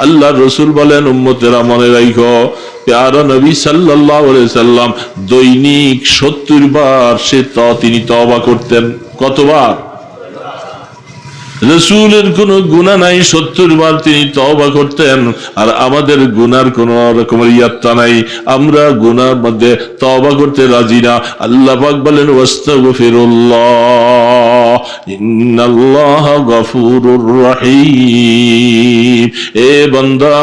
আল্লাহ রসুল বলেন, উম্মতেরা মনে রাখো, প্যারা নবী সাল্লাল্লাহু আলাইহি সাল্লাম দৈনিক 70 বার তিনি তওবা করতেন। কতবার? রসুলের কোন গুনাহ নাই, 70 বার তিনি তওবা করতেন। আর আমাদের গুনার কোন রকমের ইয়াত্তা নাই, আমরা গুনার মধ্যে তওবা করতে রাজি না। আল্লাহ পাক বলেন, ওয়াস্তাগফিরুল্লাহ ইন্নাল্লাহা গফুরুর রহিম। এ বান্দা,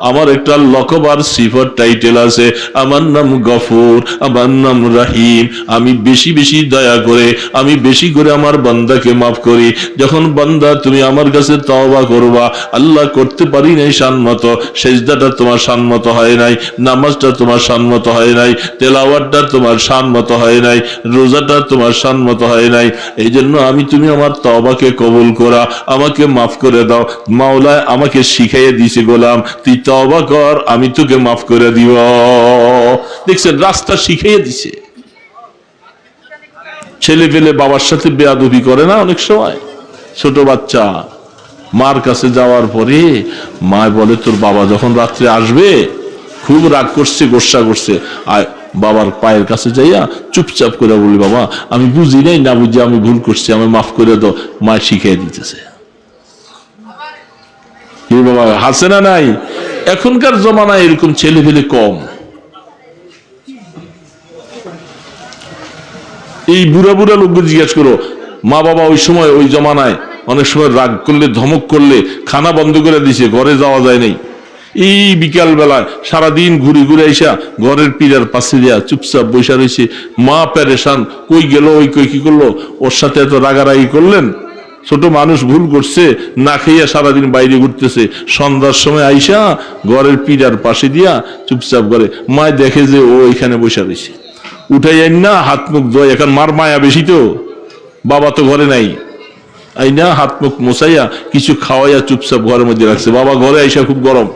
আমার একটা লকব আর সিফত টাইটেল আছে, আমার নাম গফুর, আমার নাম রহিম। আমি বেশি বেশি দয়া করে, আমি বেশি করে আমার বান্দাকে মাফ করি। যখন বান্দা তুমি আমার কাছে তওবা করবা, আল্লাহ করতে পারি নাই শানমতো, সেজদাটা তোমার শানমতো হয় নাই, নামাজটা তোমার শানমতো হয় নাই, তেলাওয়াতটা তোমার শানমতো হয় নাই, রোজাটা তোমার শানমতো হয় নাই, এই জন্য তুমি আমার তওবাকে কবুল করা, আমাকে মাফ করে দাও। মাওলা আমাকে শিখাইয়ে দিয়েছে, গোলাম তুই তওবা কর, আমি তোকে মাফ করে দিব। দেখছেন, রাস্তা শিখাইয়ে দিছে। ছেলে পেলে বাবার সাথে বেয়াদবি করে না অনেক সময়, ছোট বাচ্চা মার কাছে যাওয়ার পরে মা বলে, তোর বাবা যখন রাত্রে আসবে, খুব রাগ করছে, গোসা করছে, আর বাবার পায়ের কাছে যাইয়া চুপচাপ করে বলি, বাবা আমি বুঝি নাই, না বুঝি আমি ভুল করছি, আমি মাফ করে দাও। মা শিখিয়ে দিতেছে। কি বাবা, হাসে না নাই? এখনকার জমানায় এরকম ছেলে পেলে কম। এই বুড়া বুড়া লোককে জিজ্ঞেস করো, মা বাবা ওই সময় ওই জমানায় অনেক সময় রাগ করলে, ধমক করলে খানা বন্ধ করে দিছে, ঘরে যাওয়া যায় নাই। এই বিকাল বেলায় সারাদিন ঘুরে ঘুরে আইসা ঘরের পীড়ার পাশে দিয়া চুপচাপ বসে রয়েছে। মা পেরেশান, কই গেল, ওই কই কি করলো, ওর সাথে এত রাগারাগি করলেন। ছোট মানুষ ভুল করছে, না খাইয়া সারাদিন বাইরে ঘুরতেছে, সন্ধ্যার সময় আইসা ঘরের পীড়ার পাশে দিয়া চুপচাপ করে, মা দেখে যে ও এখানে বসে রয়েছে, উঠাই আইন না, হাত মুখ ধোয়। এখন মার মায়া বেশি তো, বাবা তো ঘরে নাই, আইনা হাত মুখ মোছাইয়া কিছু খাওয়াইয়া চুপচাপ ঘরের মধ্যে রাখছে। বাবা ঘরে আইসা খুব গরম,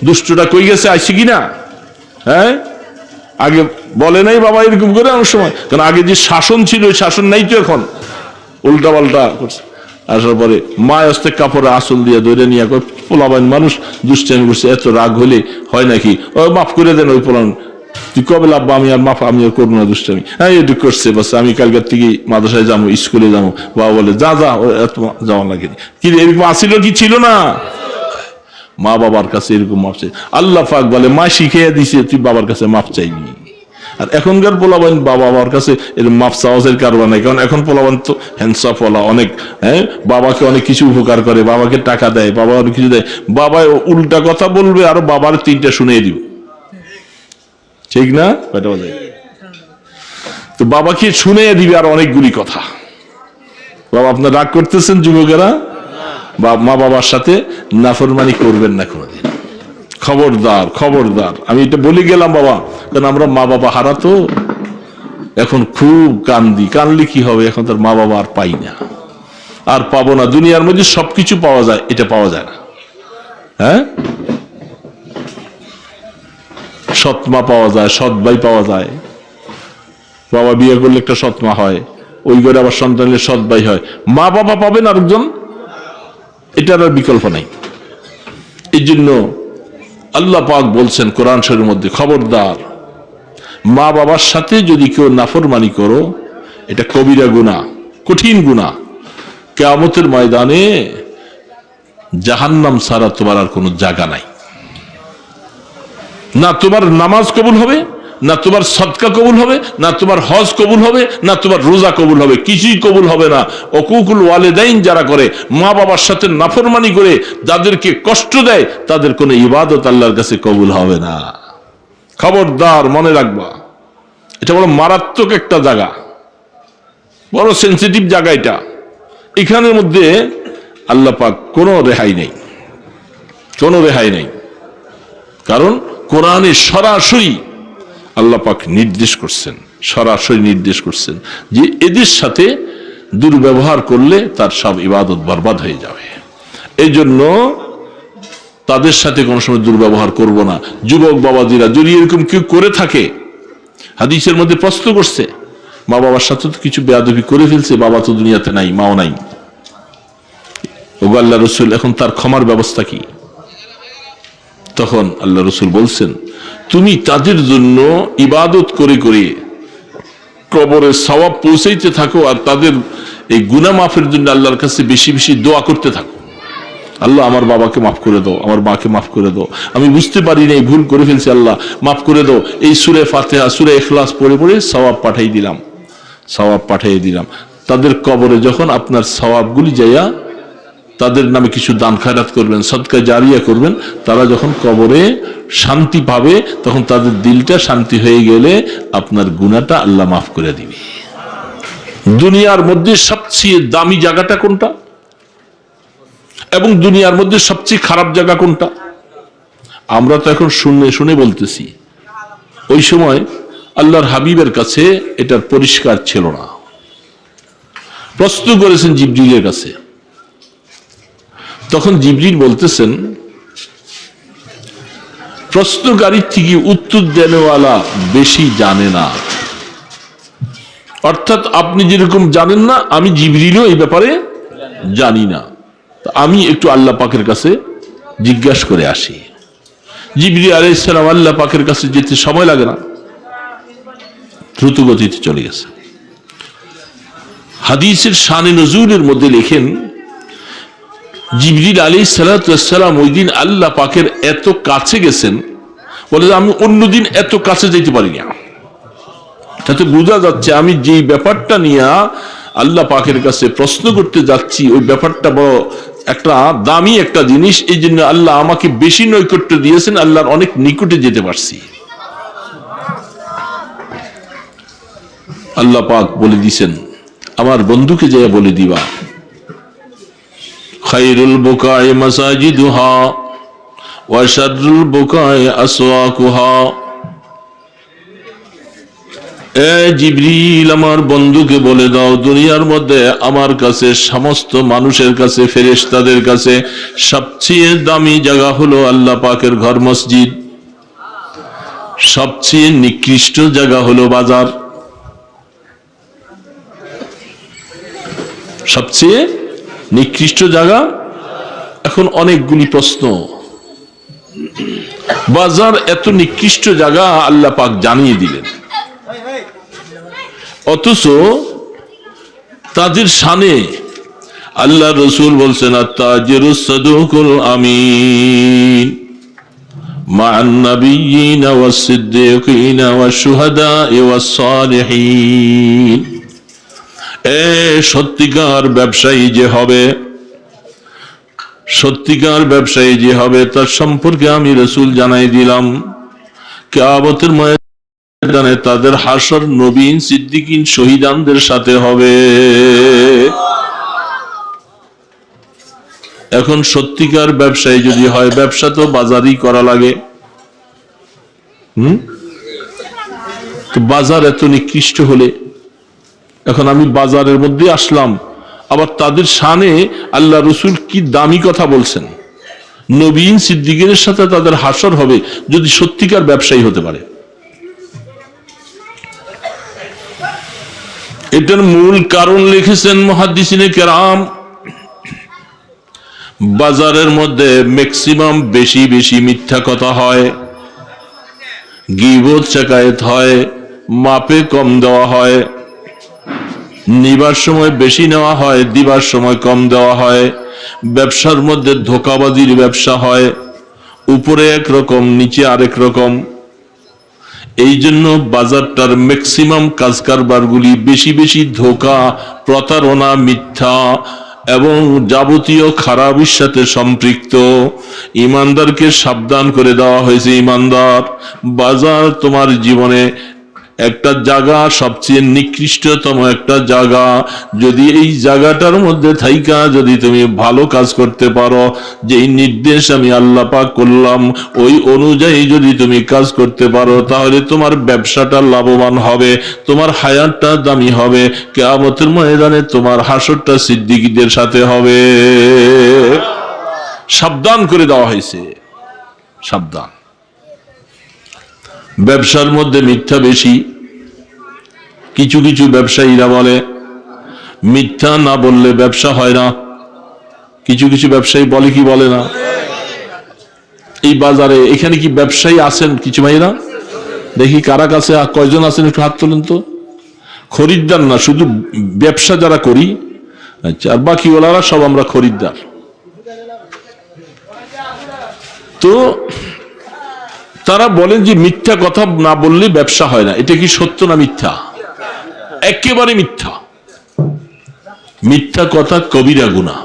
দুষ্টটা কই গেছে, আসছে কিনা? হ্যাঁ, আগে বলে নাই বাবা এরকম করে অনেক সময়, কারণ আগে যে শাসন ছিল ওই শাসন নাই তো, এখন উল্টা পাল্টা করছে। আসার পরে মা হস্তে কাপড়ে আঁচল দিয়ে ধরে নিয়ে পোলাবান মানুষ দুষ্টামি করছে, এত রাগ হলে হয় নাকি, ও মাফ করে দেন ওই পোলান, তুই কবে লাভবা, আমি আর মাফ, আমি আর করবো না দুষ্টামি। হ্যাঁ এটুকু করছে, বাস আমি কালকার থেকে মাদ্রাসায় যাবো, স্কুলে যাবো। বাবা বলে, যা যা, এত যাওয়া লাগে। কি এরকম আসিল কি ছিল না? মা বাবার কাছে এরকম মাফ চাই। আল্লাহ পাক বলে, মা শিখিয়ে দিছে, তুই বাবার কাছে মাফ চাইবি। আর এখনকার পোলাবান বাবার কাছে এর মাফ চাওয়াজের কারবার নাই, কারণ এখন পোলাবান তো হ্যান্ডসাপ পোলা, অনেক, হ্যাঁ বাবাকে অনেক কিছু উপকার করে, বাবাকে টাকা দেয়, বাবা অনেক কিছু দেয়। বাবা উল্টা কথা বলবে, আরো বাবার 3টা শুনিয়ে দিব, ঠিক না? তো বাবাকে শুনে দিবে আর অনেকগুলি কথা। বাবা আপনার রাগ করতেছেন যুবকেরা, মা বাবার সাথে নাফরমানি করবেন না কোনোদিন, খবরদার খবরদার। আমি এটা বলে গেলাম বাবা, কারণ আমরা মা বাবা হারাতো, এখন খুব কানলে কি হবে, এখন তার মা বাবা আর পাই না, আর পাবো না। দুনিয়ার মধ্যে সবকিছু পাওয়া যায়, এটা পাওয়া যায় না। হ্যাঁ, সৎ মা পাওয়া যায়, সৎ ভাই পাওয়া যায়, বাবা বিয়ে করলে একটা সৎ মা হয়, ওই ঘরে আবার সন্তানের সৎ ভাই হয়। মা বাবা পাবেন আরেকজন, এটার আর বিকল্প নাই। এই জন্য আল্লাহ পাক বলছেন কোরআন শরীফের মধ্যে, খবরদার মা বাবার সাথে যদি কেউ নাফরমানি করো, এটা কবিরা গুনাহ, কঠিন গুনাহ। কিয়ামতের ময়দানে জাহান্নাম ছাড়া তোমার আর কোনো জায়গা নাই। না তোমার নামাজ কবুল হবে, না তোমার সদকা কবুল হবে, না তোমার হজ কবুল হবে, না তোমার রোজা কবুল হবে, কিছুই কবুল হবে না। উকুকুল ওয়ালিদাইন যারা করে, মা বাবার সাথে নাফরমানি করে, যাদেরকে কষ্ট দেয়, তাদের কোনো ইবাদত আল্লাহর কাছে কবুল হবে না। খবরদার, মনে রাখবা, এটা বড় মারাত্মক একটা জায়গা, বড় সেন্সিটিভ জায়গা এটা। এখানের মধ্যে আল্লাহ পাক কোনো রেহাই নেই, কোনো রেহাই নেই। কারণ কোরআনে সরাসরি আল্লাহ পাক নির্দেশ করছেন, সরাসরি নির্দেশ করছেন যে এদের সাথে দুর্ব্যবহার করলে তার সব ইবাদত বরবাদ হয়ে যাবে। এই জন্য তাদের সাথে কোনো সময় দুর্ব্যবহার করব না। যুবক বাবাজিরা যদি এরকম কেউ করে থাকে, হাদিসের মধ্যে প্রশ্ন করছে, মা বাবার সাথে তো কিছু বেয়াদবি করে ফেলছে, বাবা তো দুনিয়াতে নাই, মাও নাই, ওগো আল্লাহ রসুল, এখন তার ক্ষমার ব্যবস্থা কি? তখন আল্লাহ রসুল বলছেন, তুমি তাদের জন্য ইবাদত করে করে কবরের সওয়াব পৌঁছাইতে থাকো, আর তাদের এই গুনাহ মাফের জন্য আল্লাহর কাছে বেশি বেশি দোয়া করতে থাকো। আল্লাহ আমার বাবাকে মাফ করে দাও, আমার মাকে মাফ করে দাও, আমি বুঝতে পারি না, ভুল করে ফেলছি, আল্লাহ মাফ করে দাও। এই সূরা ফাতিহা, সূরা ইখলাস পড়ে পড়ে সওয়াব পাঠিয়ে দিলাম, সওয়াব পাঠিয়ে দিলাম। তাদের কবরে যখন আপনার সওয়াবগুলি যাইয়া তাদের নামে কিছু দান খায়রাত করবেন, সদকা জারিয়া করবেন, তারা যখন কবরে শান্তি পাবে, তখন তাদের দিলটা শান্তি হয়ে গেলে আপনার গুনাহটা আল্লাহ মাফ করে দিবে। দুনিয়ার মধ্যে সবচেয়ে দামি জায়গাটা কোনটা এবং দুনিয়ার মধ্যে সবচেয়ে খারাপ জায়গা কোনটা? আমরা তো এখন শুনে শুনে বলতেছি, ওই সময় আল্লাহর হাবিবের কাছে এটা পরিষ্কার ছিল না। প্রশ্ন করেছেন জিবরিলের কাছে, তখন জিবরিল বলতেছেন, প্রশ্নকারীর থেকে উত্তর দেনেওয়ালা বেশি জানে না। অর্থাৎ আপনি যেরকম জানেন না, আমি জিবরিলও এই ব্যাপারে জানি না, আমি একটু আল্লাহ পাকের কাছে জিজ্ঞাসা করে আসি। জিবরিল আলাইহিস সালাম আল্লাহ পাকের কাছে যেতে সময় লাগে না, দ্রুত গতিতে চলে গেছে। হাদিসের শানে নজুলের মধ্যে লেখেন, জিবরিল আলাইহিস সালাম ওই দিন আল্লাহ পাকের এত কাছে গেছেন, বলে আমি অন্যদিন এত কাছে যেতে পারি না। তাতে বোঝা যাচ্ছে আমি যেই ব্যাপারটা নিয়ে আল্লাহ পাকের কাছে প্রশ্ন করতে যাচ্ছি, ওই ব্যাপারটা বড় একটা দামি একটা জিনিস, এই জন্য আল্লাহ আমাকে বেশি নৈকট্য দিয়েছেন, আল্লাহর অনেক নিকটে যেতে পারছি। আল্লাহ পাক বলে দিছেন, আমার বন্ধুকে যে বলে দিবা, খায়রুল বুকায়ে মাসাজিদুহা ওয়া শাররুল বুকায়ে আসওয়াকুহা। এ জিবরিল, আমার বন্ধুকে বলে দাও, দুনিয়ার মধ্যে আমার কাছে, সমস্ত মানুষের কাছে, ফেরেশতাদের কাছে সবচেয়ে দামি জায়গা হলো আল্লাহ পাকের ঘর মসজিদ, সবচেয়ে নিকৃষ্ট জায়গা হলো বাজার। সবচেয়ে নিকৃষ্ট জায়গা। এখন অনেকগুলি প্রশ্ন, বাজার এত নিকৃষ্ট জায়গা আল্লাহ পাক জানিয়ে দিলেন, অথচ তাদের শানে আল্লাহ রসুল বলছেন, আত-তাজিরুস সাদুকুল আমিন মা'আন নাবিয়্যিনা ওয়াস-সিদ্দীকিনা ওয়াশ-শুহাদা'i ওয়াস-সালিহিন। সত্যিকার ব্যবসায়ী যে হবে, সত্যিকার ব্যবসায়ী যে হবে, তার সম্পর্কে আমি রাসূল জানাই দিলাম, কিয়ামতের ময়দানে তাদের হাসর নবীন, সিদ্দিকিন, শহীদানদের সাথে হবে। এখন সত্যিকার ব্যবসায়ী যদি হয়, ব্যবসা তো বাজারই করা লাগে। তো বাজার এত নিকৃষ্ট হলে, এখন আমি বাজারের মধ্যে আসলাম, আবার তাদের শানে আল্লাহ রসুল কি দামি কথা বলছেন, নবীন সিদ্দিকের সাথে তাদের হাসর হবে যদি সত্যিকার ব্যবসায়ী হতে পারে। এটার মূল কারণ লিখেছেন মুহাদ্দিসিনে কেরাম, বাজারের মধ্যে ম্যাক্সিমাম বেশি বেশি মিথ্যা কথা হয়, গীবত শিকায়েত হয়, মাপে কম দেওয়া হয়, নিবার সময় বেশি নেওয়া হয়, দিবার সময় কম দেওয়া হয়, ব্যবসার মধ্যে ধোঁকাবাজির ব্যবসা হয়, উপরে একরকম নিচে আরেক রকম। এই জন্য বাজারটার ম্যাক্সিমাম কাজ কারবারগুলি বেশি বেশি ধোঁকা, প্রতারণা, মিথ্যা এবং যাবতীয় খারাপের সাথে সম্পৃক্ত। ইমানদারকে সাবধান করে দেওয়া হয়েছে, ইমানদার, বাজার তোমার জীবনে একটা জায়গা, সবচেয়ে নিকৃষ্টতম একটা জায়গা। যদি এই জায়গাটার মধ্যে থাইকা যদি তুমি ভালো কাজ করতে পারো, যেই নির্দেশ আমি আল্লাহ পাক করলাম ওই অনুযায়ী যদি তুমি কাজ করতে পারো, তাহলে তোমার ব্যবসাটা লাভবান হবে, তোমার হায়াতটা দামি হবে, কিয়ামতের ময়দানে তোমার হাসরটা সিদ্দিকীদের সাথে হবে। সাবধান করে দেওয়া হয়েছে, সাবধান। ব্যবসার মধ্যে মিথ্যা বেশি। কিছু কিছু ব্যবসায়ীরা বলে মিথ্যা না বললে ব্যবসা হয় না। কিছু কিছু ব্যবসায়ী বলে কি বলে না? এই বাজারে এখানে কি ব্যবসায়ী আছেন কিছু ভাইরা? দেখি কারা কাছে কয়জন আছেন একটু হাত তোলেন তো। খরিদ্দার না, শুধু ব্যবসা যারা করি। আচ্ছা, আর বাকি ওলারা সব আমরা খরিদ্দার। তো তারা বলেন যে মিথ্যা কথা না বললে ব্যবসা হয় না। এটা কি সত্য না মিথ্যা? একেবারে মিথ্যা। মিথ্যা কথা কবিরা গুনাহ।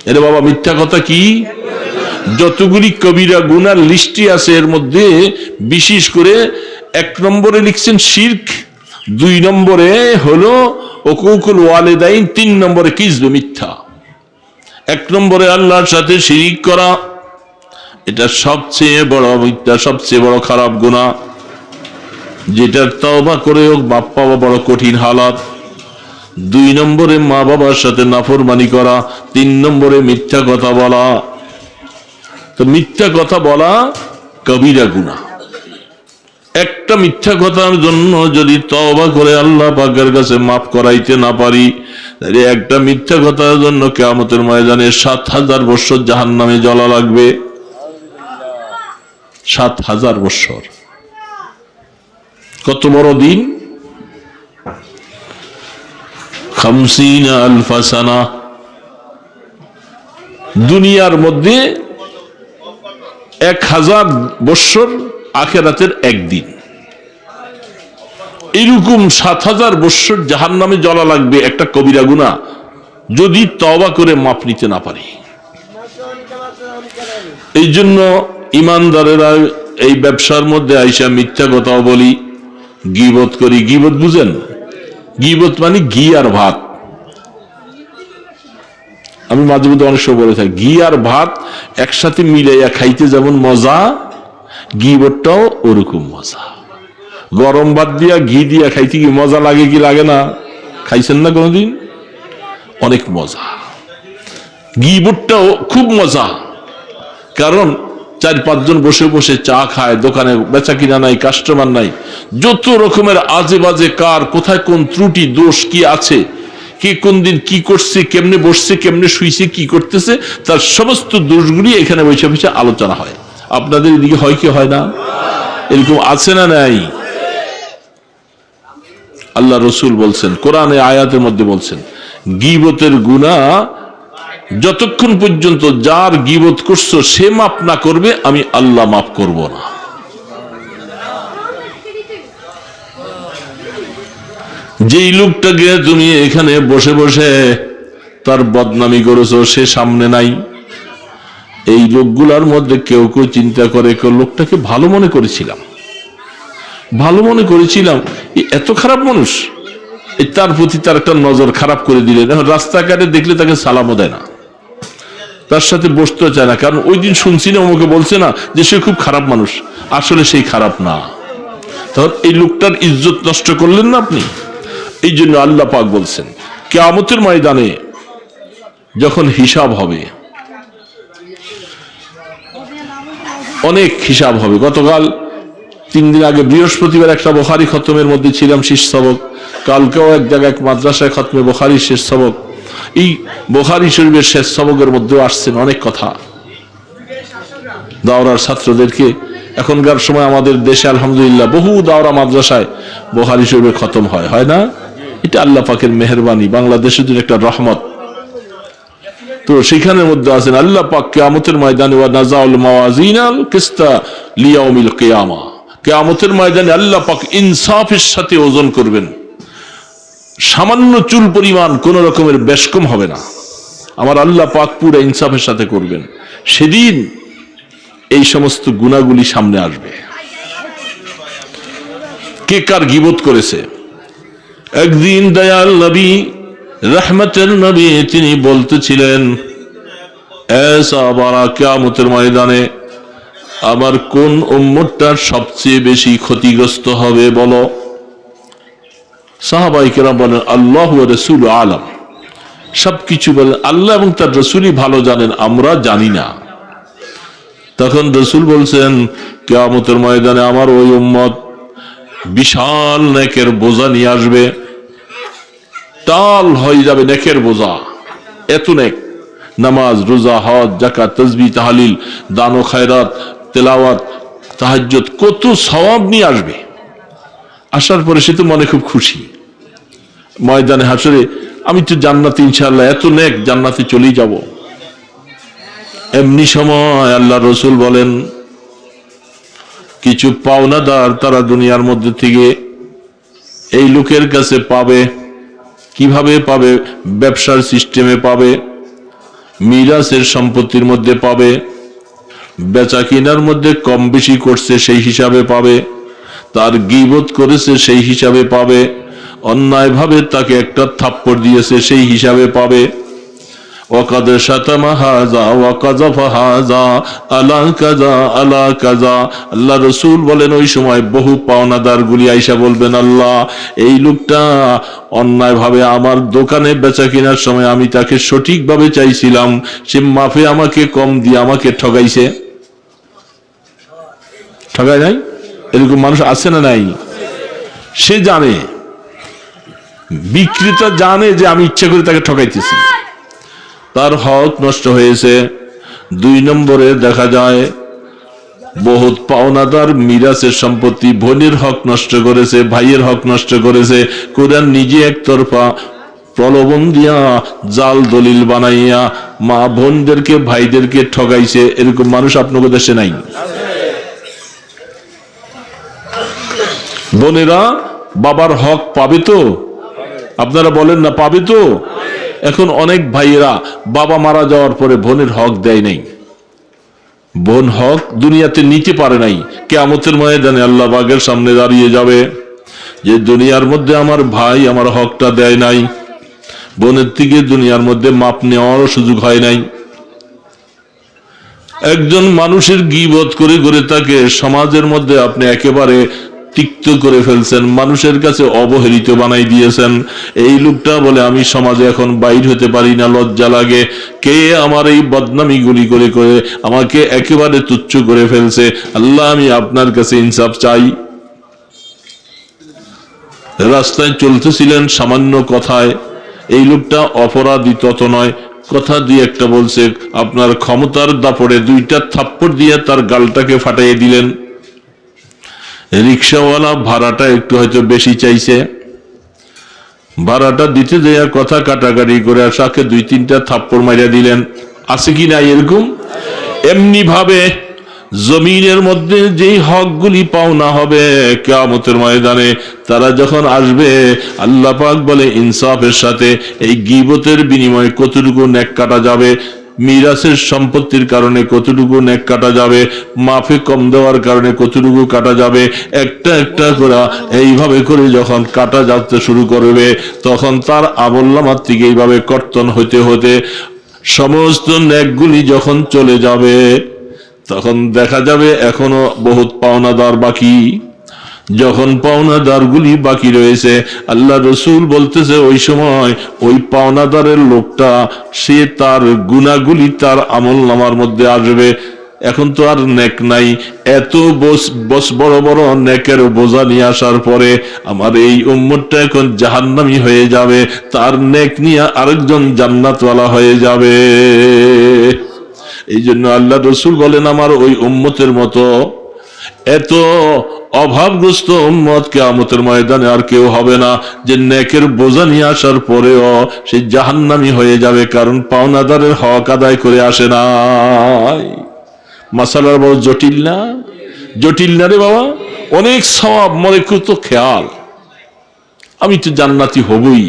এরে বাবা, মিথ্যা কথা কি? যতগুলি কবিরা গুনার লিস্টি আছে এর মধ্যে বিশেষ করে 1 নম্বরে লিখছেন শিরক, 2 নম্বরে হলো উকুকুল ওয়ালিদাইন, 3 নম্বরে কিযব, মিথ্যা। 1 নম্বরে আল্লাহর সাথে শিরিক করা, এটা সবচেয়ে বড় মিথ্যা, সবচেয়ে বড় খারাপ গুনাহ, যেটার তওবা করেও মাপ পাওয়া বড় কঠিন হালাত। 2 নম্বরে মা বাবার সাথে নাফরমানি করা, 3 নম্বরে মিথ্যা কথা বলা। তো মিথ্যা কথা বলা কবিরা গুনাহ। একটা মিথ্যা কথার জন্য যদি তওবা করে আল্লাহ পাকের কাছে মাফ করাইতে না পারি, তাহলে একটা মিথ্যা কথার জন্য কিয়ামতের ময়দানে 7000 বছর জাহান্নামে জ্বলা লাগবে। 7000 বছর, কত বড় দিন! 50 আলফ সানা। দুনিয়ার মধ্যে 1000 বছর, আখিরাতের একদিন। এরকম 7000 বছর জাহান্নামে জ্বলা লাগবে একটা কবিরা গুনাহ যদি তওবা করে মাপ নিতে না পারি। এই জন্য ইমানদারেরা এই ব্যবসার মধ্যে আইসা মিথ্যা কথাও বলি, গীবত করি। গীবত বুঝেন? গীবত মানে ঘি আর ভাত। আমি মাঝে মধ্যে অনেক সময় বলে থাকি, ঘি আর ভাত একসাথে মিলাইয়া খাইতে যেমন মজা, গীবতটাও ওরকম মজা। গরম ভাত দিয়া ঘি দিয়া খাইতে কি মজা লাগে কি লাগে না? খাইছেন না কোনোদিন? অনেক মজা। গীবতটাও খুব মজা, কারণ 4-5 জন বসে বসে চা খায়, দোকানে বেচা কিনা নাই, কাস্টমার নাই, যত রকমের আজে বাজে কার কোথায় কোন ত্রুটি দোষ কি আছে, কে কোন দিন কি করছে, কেমনে বসছে, কেমনে শুইছে, কি করতেছে, তার সমস্ত দোষগুলি এখানে বসে বসে আলোচনা হয়। আপনাদের এদিকে হয় কি হয় না? এরকম আছে না নাই? আল্লাহ রসুল বলছেন, কোরআনে আয়াতের মধ্যে বলছেন, গীবতের গুনাহ যতক্ষণ পর্যন্ত যার গীবত করছো সে মাফ না করবে, আমি আল্লাহ মাফ করব না। যেই লোকটাকে তুমি এখানে বসে বসে তার বদনামি করেছো, সে সামনে নাই। এই লোকগুলার মধ্যে কেউ কেউ চিন্তা করে, কেউ লোকটাকে ভালো মনে করেছিলাম, ভালো মনে করেছিলাম, এত খারাপ মানুষ, তার প্রতি তার একটা নজর খারাপ করে দিলেন। এখন রাস্তাঘাটে দেখলে তাকে সালামও দেয় না, তার সাথে বসতে চায় না, কারণ ওই দিন শুনছি না আমাকে বলছে না যে সে খুব খারাপ মানুষ, আসলে সেই খারাপ না। তখন এই লোকটার ইজ্জত নষ্ট করলেন না আপনি। এই জন্য আল্লাহ পাক বলছেন, কিয়ামতের ময়দানে যখন হিসাব হবে, অনেক হিসাব হবে। গতকাল 3 দিন আগে বৃহস্পতিবার একটা বুখারী খতমের মধ্যে ছিলাম, শেষ সবক। কালকেও এক জায়গায় এক মাদ্রাসায় খতমে বুখারী শেষ সবক। এই বুখারী শরীফের শেষ সবকের মধ্যেও আসছেন অনেক কথা। দাওরার ছাত্রদেরকে, এখনকার সময় আমাদের দেশে আলহামদুলিল্লাহ বহু দাওরা মাদ্রাসায় বুখারী শরীফের খতম হয় না? এটা আল্লাহ পাকের মেহেরবানি, বাংলাদেশের জন্য একটা রহমত। তো সেখানের মধ্যে আছেন আল্লাহ পাক কিয়ামতের ময়দানে ওয়া নাযাউল মাওয়াজিনাল কিসতা লিয়াউমিল কিয়ামা, কিয়ামতের ময়দানে আল্লাহ পাক ইনসাফের সাথে ওজন করবেন। সামান্য চুল পরিমাণ কোন রকমের বেশকম হবে না, আমার আল্লাহ পাক পুরো ইনসাফের সাথে করবেন। সেদিন এই সমস্ত গুনাহগুলি সামনে আসবে। কে কার গীবত করেছে? একদিন দয়াল নবী, রহমতের নবী, তিনি বলতেছিলেন, এ সাহাবারা, কিয়ামতের ময়দানে আমার কোন উম্মতটা সবচেয়ে বেশি ক্ষতিগ্রস্ত হবে বলো? সাহাবায়ে কেরাম বলেন, আল্লাহু ওয়া রাসূলু আলাম। সবকিছু বলেন আল্লাহ এবং তার রাসূলই ভালো জানেন, আমরা জানি না। তখন রাসূল বলছেন, কিয়ামতের ময়দানে আমার ওই উম্মত বিশাল নেকের বোঝা নিয়ে আসবে, টাল হয়ে যাবে নেকের বোঝা, এত নেক নামাজ, রোজা, হজ, যাকাত, তাসবিহ, তাহলিল, দান ও খায়রাত, তেলাওয়াত, তাহাজ্জুদ, কত সওয়াব নিয়ে আসবে। আসার পরে সে তো মনে খুব খুশি, ময়দানে হাসরে আমি তো জান্নাতে ইনশাআল্লাহ, এত নেক, জান্নাতে চলেই যাব। এমনি সময় আল্লাহ রসুল বলেন কিছু পাওনাদার তারা দুনিয়ার মধ্যে থেকে এই লোকের কাছে পাবে। কিভাবে পাবে? ব্যবসার সিস্টেমে পাবে, মিরাসের সম্পত্তির মধ্যে পাবে, বেচা কিনার মধ্যে কম বেশি করছে সেই হিসাবে পাবে, তার গীবত করেছে সেই হিসাবে পাবে, অন্যায়ভাবে তাকে একটা থাপ্পড় দিয়েছে সেই হিসাবে পাবে। ওয়াকাদ শাতামা হাযা ওয়া কাযাফা হাযা আলা কাযা আলা কাযা। আল্লাহ রাসূল বলেন ওই সময় বহু পাওনাদার গুলি আইসা বলবেন, আল্লাহ এই লোকটা অন্যায়ভাবে আমার দোকানে বেচা কেনার সময় আমি তাকে সঠিকভাবে চাইছিলাম, সে মাফে আমাকে কম দিয়ে আমাকে ঠগাইছে। ঠগায় নাই? এরকম মানুষ আছে না নাই? সে জানে, বিক্রেতা জানে যে আমি ইচ্ছা করে তাকে ঠকাইতেছি, তার হক নষ্ট হয়েছে। 2 নম্বরে দেখা যায় বহুত পাওনাদার মিরাসের সম্পত্তি, বোনের হক নষ্ট করেছে, ভাইয়ের হক নষ্ট করেছে। কোরআন নিজে একতরফা প্রলোভন দিয়া জাল দলিল বানাইয়া মা বোনদেরকে ভাইদেরকে ঠগাইছে। এরকম মানুষ আপনাদের দেশে নাই? বোনেরা বাবার হক পাবে তো? আপনারা বলেন না পাবে তো? এখন অনেক ভাইয়েরা বাবা মারা যাওয়ার পরে বোনের হক দেয় নাই, বোন হক দুনিয়াতে নিতে পারে নাই। কিয়ামতের ময়দানে আল্লাহ পাকের সামনে দাঁড়িয়ে যাবে যে দুনিয়ার মধ্যে আমার ভাই আমার হকটা দেয় নাই, বোনের থেকে দুনিয়ার মধ্যে মাপ নেওয়ারও সুযোগ হয় নাই। একজন মানুষের গীবত করে করে তাকে সমাজের মধ্যে আপনি একেবারে তিক্ত করে ফেলছেন, মানুষের কাছে অবহেলিত বানাই দিয়েছেন। এই লোকটা বলে আমি সমাজে এখন বাইর হতে পারি না, লজ্জা লাগে, কে আমার এই বদনামি গুলি করে করে আমাকে একেবারে তুচ্ছ করে ফেলছে। আল্লাহ আমি আপনার কাছে ইনসাফ চাই। রাস্তায় চলতেছিলেন, সামান্য কথায় এই লোকটা অপরাধী তত নয়, কথা দিয়ে একটা বলছে, আপনার ক্ষমতার দাপড়ে 2টা থাপ্পড় দিয়ে তার গালটাকে ফাটাইয়ে দিলেন। রিক্সাওয়ালা ভাড়াটা একটু হয়তো বেশি চাইছে, ভাড়াটা দিতে যাইয়া কথা কাটাকাটি করে আসাকে 2-3টা থাপ্পড় মারিয়া দিলেন। আছে কি না এরকম? এমনি ভাবে জমিনের মধ্যে যেই হকগুলি পাওনা হবে কিয়ামতের ময়দানে তারা যখন আসবে, আল্লাহ পাক বলে ইনসাফের সাথে এই গীবতের বিনিময়ে কতটুকু নেক কাটা যাবে, মিরাসের সম্পত্তির কারণে কতটুকু নেক কাটা যাবে, মাফে কম দেওয়ার কারণে কতটুকু কাটা যাবে, একটা একটা করে এইভাবে করে যখন কাটা যাতে শুরু করবে তখন তার আমলনামার থেকে এইভাবে কর্তন হতে হতে সমস্ত নেকগুলি যখন চলে যাবে তখন দেখা যাবে এখনো বহুত পাওনাদার বাকি। যখন পাওনাদারগুলি বাকি রয়েছে আল্লাহ রসুল বলতেছে ওই সময় ওই পাওনাদারের লোকটা সে তার গুনাহগুলি তার আমলনামার মধ্যে আসবে। এখন তো আর নেক নাই, এত বড় বড় নেকের বোঝা নিয়ে আসার পরে আমার এই উম্মতটা এখন জাহান্নামী হয়ে যাবে, তার নেক নিয়ে আরেকজন জান্নাতওয়ালা হয়ে যাবে। এই জন্য আল্লাহ রসুল বলেন আমার ওই উম্মতের মতো এত অভাবগ্রস্ত উম্মত কিয়ামতের ময়দানে আর কেউ হবে না যে নেকের বোঝা নিয়ে আসার পরেও সে জাহান্নামী হয়ে যাবে, কারণ পাওনাদারের হক আদায় করে আসে নাই। মাসালার বড় জটিল না? জটিল না রে বাবা, অনেক সওয়াব মনে করতো খেয়াল আমি তো জান্নাতি হবই,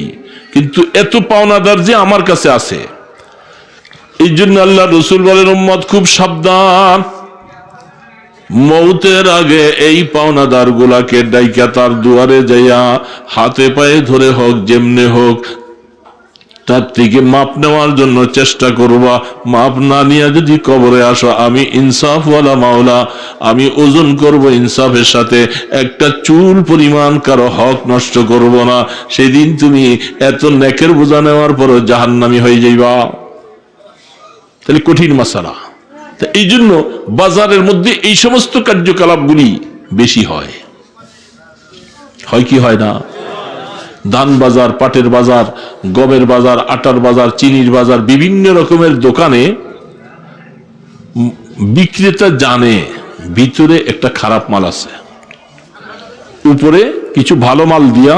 কিন্তু এত পাওনাদার যে আমার কাছে আছে। এই জন্য আল্লাহ রসুল বলেন উম্মত খুব সাবধান, মৌতের আগে এই পাওনাদার গুলাকে ডাইকা তার দুয়ারে যাইয়া হাতে পায়ে ধরে হোক যেমনে হোক তার থেকে মাপ নেওয়ার জন্য চেষ্টা করবা। মাপ না নিয়ে যদি কবরে আসো আমি ইনসাফওয়ালা মাওলা, আমি ওজন করব ইনসাফের সাথে, একটা চুল পরিমাণ কারো হক নষ্ট করব না। সেদিন তুমি এত নেকের বোঝা নেওয়ার পরও জাহান্নামী হয়ে যাইবা। তাহলে কঠিন মাসালা। এই জন্য বাজারের মধ্যে এই সমস্ত কার্যকলাপগুলি বেশি হয়, হয় কি হয় না? ধান বাজার, পাটের বাজার, গমের বাজার, আটার বাজার, চিনির বাজার, বিভিন্ন রকমের দোকানে বিক্রেতা জানে ভিতরে একটা খারাপ মাল আছে, উপরে কিছু ভালো মাল দিয়া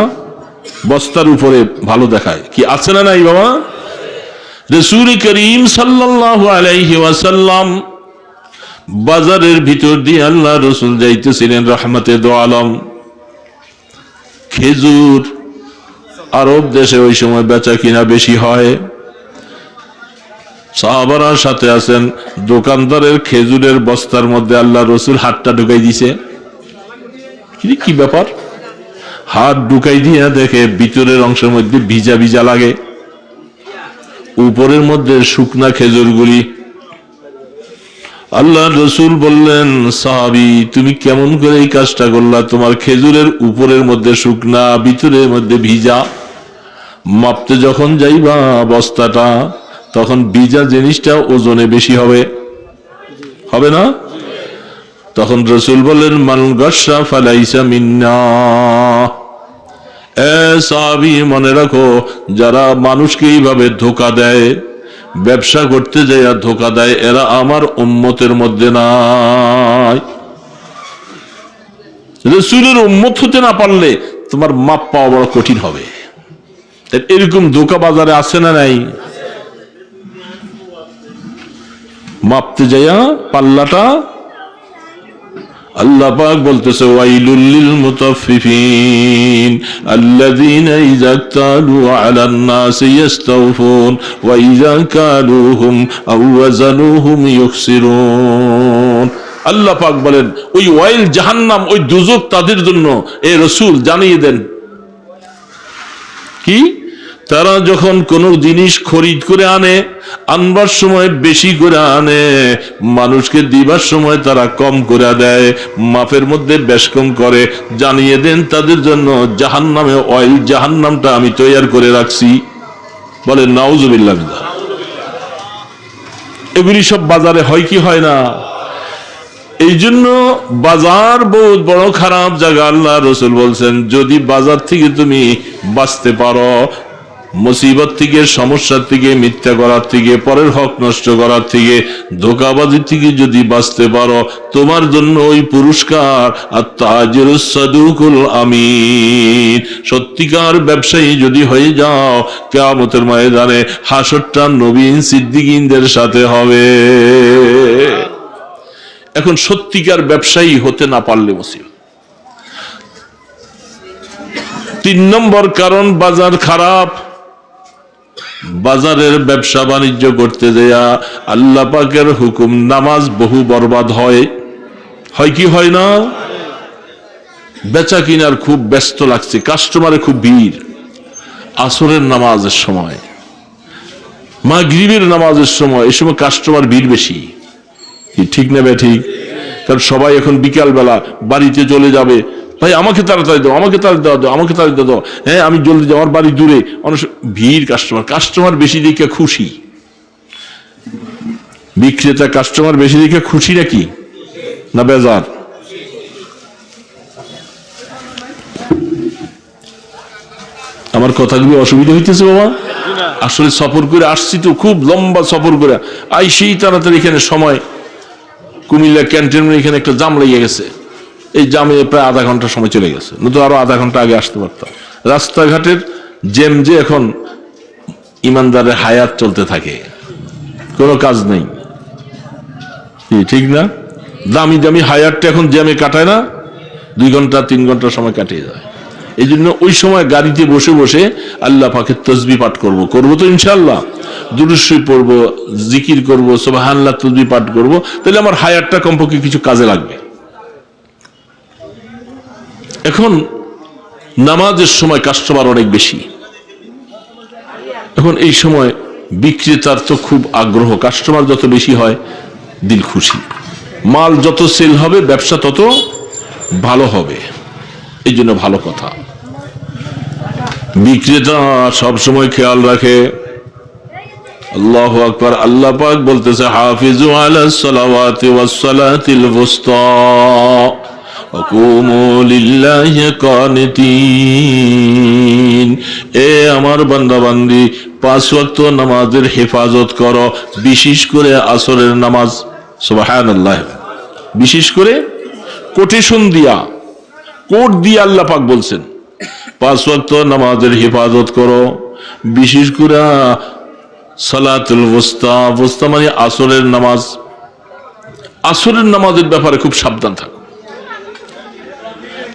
বস্তার উপরে ভালো দেখায়। কি আছে না নাই বাবা? রাসূল করিম সাল্লাল্লাহু আলাইহি ওয়াসাল্লাম বাজারের ভিতর দিয়ে আল্লাহ রাসূল যাইতেছিলেন রহমতে দো আলম। খেজুর আরব দেশে ওই সময় বেচা কিনা বেশি হয়। সাহাবারা সাথে আছেন, দোকানদারের খেজুরের বস্তার মধ্যে আল্লাহ রাসূল হাতটা ঢুকাই দিছে। কি ব্যাপার? হাত ঢুকাই দিয়ে দেখে ভিতরের অংশের মধ্যে ভিজা ভিজা লাগে, উপরের মধ্যে শুকনা খেজুরগুলি। আল্লাহ রাসূল বললেন, সাহাবী তুমি কেমন করে এই কাজটা করলা? তোমার খেজুরের উপরের মধ্যে শুকনা, ভিতরের মধ্যে ভিজা। মাপতে যখন যাইবা বস্তাটা, তখন ভিজা জিনিসটা ওজনে বেশি হবে, হবে না? তখন রাসূল বললেন, মান গাশা ফালাইসা মিন্না। সাহাবী মনে রাখো, যারা মানুষকে এইভাবে ধোঁকা দেয়, ব্যবসা করতে যায় আর ধোঁকা দেয়, এরা আমার উম্মতের মধ্যে নাই। রাসূলের উম্মত হতে না পারলে তোমার মাপ পাওয়া বড় কঠিন হবে। এরকম ধোঁকা বাজারে আছে না নাই? মাপতে যাইয়া পাল্লাটা আল্লাহ পাক বলতেছে, ওয়াইলুল লিল মুতাফফিফিন আল্লাযীনা ইযা তালু আলান নাসি ইস্তাওফুন ওয়া ইযা কালুহুম আও ওয়াজানুহুম ইউখসিরুন। আল্লাহ পাক বলেন, ওই ওয়াইল জাহান্নাম, ওই দুজক তাদের জন্য এ রাসূল জানিয়ে দেন। কি? তারা যখন কোন জিনিস খরিদ করে আনে, আনবার সময় বেশি করে আনে, মানুষকে দিবার সময় তারা কম করে দেয়, মাপের মধ্যে বেশ কম করে, জানিয়ে দেন তাদের জন্য জাহান্নামে অয়েল জাহান্নামটা আমি তৈরি করে রাখছি। বলে নাউজুবিল্লাহ। এগুলি সব বাজারে হয় কি হয় না? এই জন্য বাজার বহুত বড় খারাপ জায়গা। আল্লাহ রাসূল বলছেন, যদি বাজার থেকে তুমি বাঁচতে পারো, মুসিবত থেকে, সমস্যার থেকে, মিথ্যা করার থেকে, পরের হক নষ্ট করার থেকে, ধোঁকাবাজি থেকে যদি বাঁচতে পারো, তোমার জন্য ওই পুরস্কার। আত-তাজিরুস সাদুকুল আমিন, সত্যিকার ব্যবসায়ী যদি হয়ে যাও, কিয়ামতের ময়দানে হাসরটা নবীন সিদ্দিকীনদের সাথে হবে। এখন সত্যিকার ব্যবসায়ী হতে না পারলে মুসিবত। 3 নম্বর কারণ বাজার খারাপ। বাজারের ব্যবসা বাণিজ্য করতে দেয়া আল্লাহ পাকের হুকুম, নামাজ বহু বরবাদ হয়। হয় কি হয় না? বেচা কিনার খুব ব্যস্ত লাগছে, কাস্টমারে খুব ভিড়। আসরের নামাজের সময়, মাগরিবের নামাজের সময়, এই সময় কাস্টমার ভিড় বেশি। ঠিক না বে ঠিক? কারণ সবাই এখন বিকাল বেলা বাড়িতে চলে যাবে। ভাই আমাকে তাড়াতাড়ি দাও, আমাকে তাড়াতাড়ি দাও, আমাকে তাড়াতাড়ি দাও, হ্যাঁ আমি জলদি যাও, আমার বাড়ি দূরে। অনেক ভিড়, কাস্টমার বেশি দেখে খুশি। বিক্রেতা কাস্টমার বেশি দেখে খুশি নাকি না বেজার? আমার কথাগুলো অসুবিধা হইতেছে বাবা? আসলে সফর করে আসছি তো, খুব লম্বা সফর করে আইসেই তাড়াতাড়ি এখানে সময়, কুমিল্লা ক্যান্টনমেন্ট এখানে একটা জাম লেগে গেছে। এই জামে প্রায় আধা ঘন্টা সময় চলে গেছে, নয়তো আরো আধা ঘন্টা আগে আসতে পারতাম। রাস্তাঘাটের জ্যাম যে এখন ইমানদারের হায়াত চলতে থাকে, কোনো কাজ নেই। ঠিক না? দামি দামি হায়াতটা এখন জ্যামে কাটায় না, 2 ঘন্টা 3 ঘন্টা সময় কাটিয়ে যায়। এই জন্য ওই সময় গাড়িতে বসে বসে আল্লাহ পাকের তাসবিহ পাঠ করবো তো ইনশাআল্লাহ, দুরূদ শরীফ পড়বো, জিকির করবো, সুবহানাল্লাহ তাসবিহ পাঠ করবো, তাহলে আমার হায়াতটা কমপক্ষে কিছু কাজে লাগবে। এখন নামাজের সময় কাস্টমার অনেক বেশি। এখন এই সময় বিক্রেতার তো খুব আগ্রহ, কাস্টমার যত বেশি হয় দিল খুশি, মাল যত সেল হবে ব্যবসা তত ভালো হবে। এই জন্য ভালো কথা, বিক্রেতা সবসময় খেয়াল রাখে। আল্লাহু আকবার। আল্লাহ পাক বলতেছে, হাফিজু আলাস সালাওয়াতি ওয়াস সালাতিল ওয়ুস্তা ওয়াকুমু লিল্লাহি কানিতিন। এ আমার বান্দা বান্দি, 5 ওয়াক্ত নামাজের হেফাজত করো, বিশেষ করে আসরের নামাজ। সুবহানাল্লাহ। বিশেষ করে কোটেশন দিয়া, কোট দিয়ে আল্লাহ পাক বলছেন 5 ওয়াক্ত নামাজের হেফাজত করো, বিশেষ করে সালাতুল ওয়াস্তা। ওয়াস্তা মানে আসরের নামাজ। আসরের নামাজের ব্যাপারে খুব সাবধান থাকো।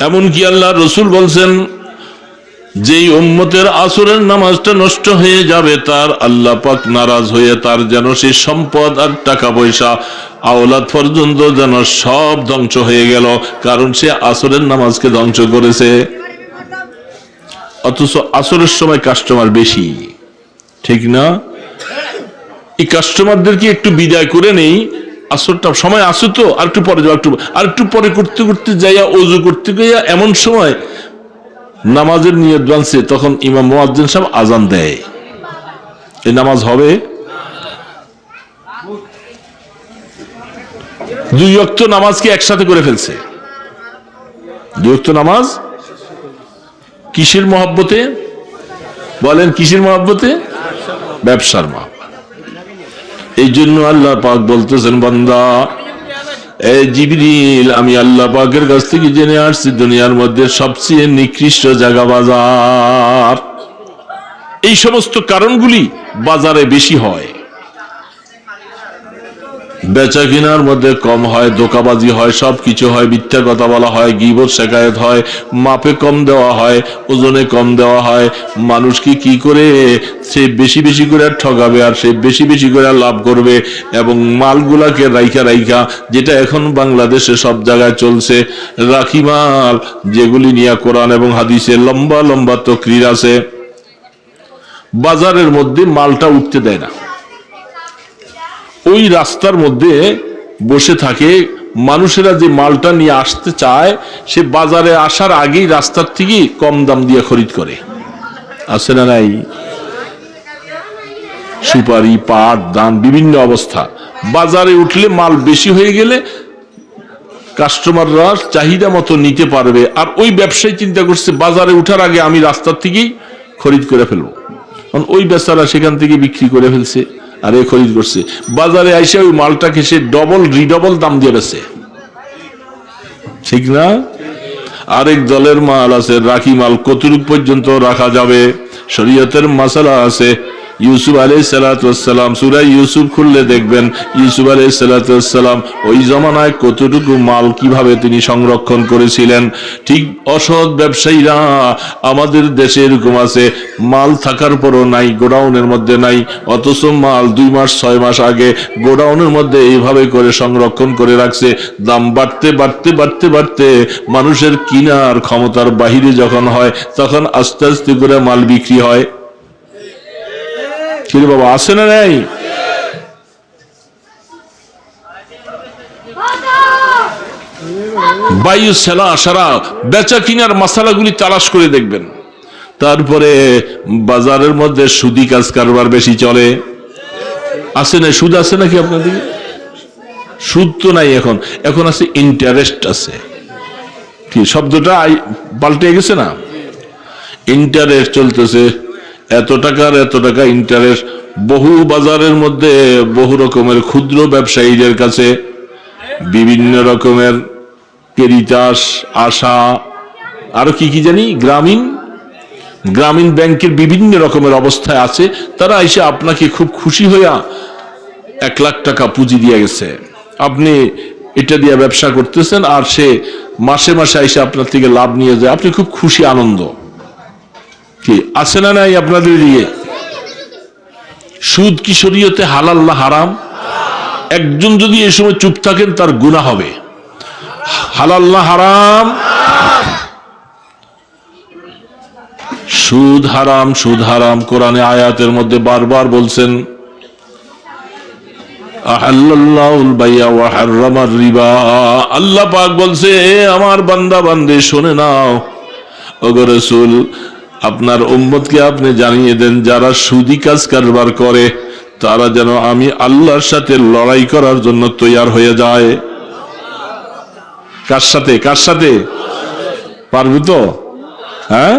এমনকি আল্লাহ রসুল বলছেন, যেই উম্মতের আসরের নামাজটা নষ্ট হয়ে যাবে, তার আল্লাহ পাক নারাজ হয়ে তার যেন সে সম্পদ আর টাকা পয়সা আওলাদ পর্যন্ত যেন সব ধ্বংস হয়ে গেল, কারণ সে আসরের নামাজকে ধ্বংস করেছে। অথচ আসরের সময় কাস্টমার বেশি, ঠিক না? এই কাস্টমারদেরকে একটু বিদায় করে নেই, আসরটা সময় আসো তো, আর একটু পরে যাও, আর একটু পরে করতে করতে যাইয়া, ওযু করতে গিয়া এমন সময় নামাজের নিয়ত বানছে, তখন ইমাম মুয়াজ্জিন সাহেব আজান দেয়। এই নামাজ হবে? 2 ওয়াক্ত নামাজকে একসাথে করে ফেলছে। 2 ওয়াক্ত নামাজ কিসের মহব্বতে? বলেন কিসের মহব্বতে? ব্যবসার মহব্বত। এই জন্য আল্লাহ পাক বলতেছেন, বান্দা এ জিবরিল, আমি আল্লাহ পাকের কাছ থেকে জেনে আসছি দুনিয়ার মধ্যে সবচেয়ে নিকৃষ্ট জায়গা বাজার। এই সমস্ত কারণগুলি বাজারে বেশি হয়। বেচা কেনার মধ্যে কম হয়, ধোঁকাবাজি হয়, সবকিছু হয়, মিথ্যা কথা বলা হয়, গীবত শেখায়ত হয়, মাপে কম দেওয়া হয়, ওজনে কম দেওয়া হয়। মানুষকে কি করে সে বেশি বেশি করে ঠকাবে, আর সে বেশি বেশি করে লাভ করবে, এবং মালগুলাকে রাইখা রাইখা, যেটা এখন বাংলাদেশে সব জায়গায় চলছে, রাখি মাল, যেগুলি নিয়ে কোরআন এবং হাদিসে লম্বা লম্বা তকরির আছে, বাজারের মধ্যে মালটা উঠতে দেয় না। ওই রাস্তার মধ্যে বসে থাকে, মানুষেরা যে মালটা নিয়ে আসতে চায়, সে বাজারে আসার আগেই রাস্তার থেকে কম দাম দিয়ে খরিদ করে। আছে না নাই? সুপারি, পাট, ধান, বিভিন্ন অবস্থা। বাজারে উঠলে মাল বেশি হয়ে গেলে কাস্টমাররা চাহিদা মতো নিতে পারবে, আর ওই ব্যবসায়ী চিন্তা করছে বাজারে উঠার আগে আমি রাস্তার থেকেই খরিদ করে ফেলবো। ওই বেচারা সেখান থেকে বিক্রি করে ফেলছে, আর এ খরিদ করছে। বাজারে আইসে ওই মালটাকে সে ডবল রিডবল দাম দিয়ে বেছে, ঠিক না? আরেক দলের মাল আছে, রাখি মাল কতটুক পর্যন্ত রাখা যাবে, শরীয়তের মাসালা আছে। ইউসুফ আলাইহিস সালাতু ওয়াস সালাম, সূরা ইউসুফ খুললে দেখবেন ইউসুফ আলাইহিস সালাতু ওয়াস সালাম ওই জমানায় কতটুকু মাল কিভাবে তিনি সংরক্ষণ করেছিলেন। ঠিক অসৎ ব্যবসায়ীরা আমাদের দেশে এরকম আছে, মাল থাকার পরও নাই, গোডাউনের মধ্যে নাই, অথচ মাল 2 মাস 6 মাস আগে গোডাউনের মধ্যে এইভাবে করে সংরক্ষণ করে রাখছে। দাম বাড়তে বাড়তে বাড়তে বাড়তে মানুষের কিনার ক্ষমতার বাহিরে যখন হয়, তখন আস্তে আস্তে করে মাল বিক্রি হয়। কিরে বাবা, আছে না নাই? বায়ু সেলা সারা বেচা কিনার মশালাগুলি তালাশ করে দেখবেন। তারপরে বাজারের মধ্যে সুদি কাজ কারবার বেশি চলে। আছে না? সুদ আছে নাকি আপনাদের? সুদ তো নাই এখন, এখন আছে ইন্টারেস্ট আছে। কি শব্দটা পাল্টে গেছে না? ইন্টারেস্ট চলতেছে, এত টাকার এত টাকা ইন্টারেস্ট। বহু বাজারের মধ্যে বহু রকমের ক্ষুদ্র ব্যবসায়ীদের কাছে বিভিন্ন রকমের ক্রেডিটাস, আশা, আরো কি কি জানি, গ্রামীণ ব্যাংকের বিভিন্ন রকমের অবস্থায় আছে। তারা এসে আপনাকে খুব খুশি হইয়া 1 লাখ টাকা পুঁজি দিয়ে গেছে, আপনি এটা দিয়ে ব্যবসা করতেছেন, আর সে মাসে মাসে এসে আপনার থেকে লাভ নিয়ে যায়, আপনি খুব খুশি, আনন্দ। কি আছে না নাই আপনাদের দিয়ে? সুদ কি শরীয়তে হালাল না হারাম? একজন যদি এই সময় চুপ থাকেন তার গুনাহ হবে। হালাল না হারাম? সুদ হারাম, সুদ হারাম। কোরআনে আয়াতের মধ্যে বারবার বলছেন, আহাল্লাল্লাহুল বাইয়া ওয়া হাররামার রিবা। আল্লাহ পাক বলছে, আমার বান্দা বান্দে শুনে নাও, ওগো রাসূল আপনার উম্মতকে আপনি জানিয়ে দেন, যারা সুদি কাজ কারবার করে তারা যেন আমি আল্লাহর সাথে লড়াই করার জন্য তৈয়ার হয়ে যায়। কার সাথে? কার সাথে? পারবে তো? হ্যাঁ,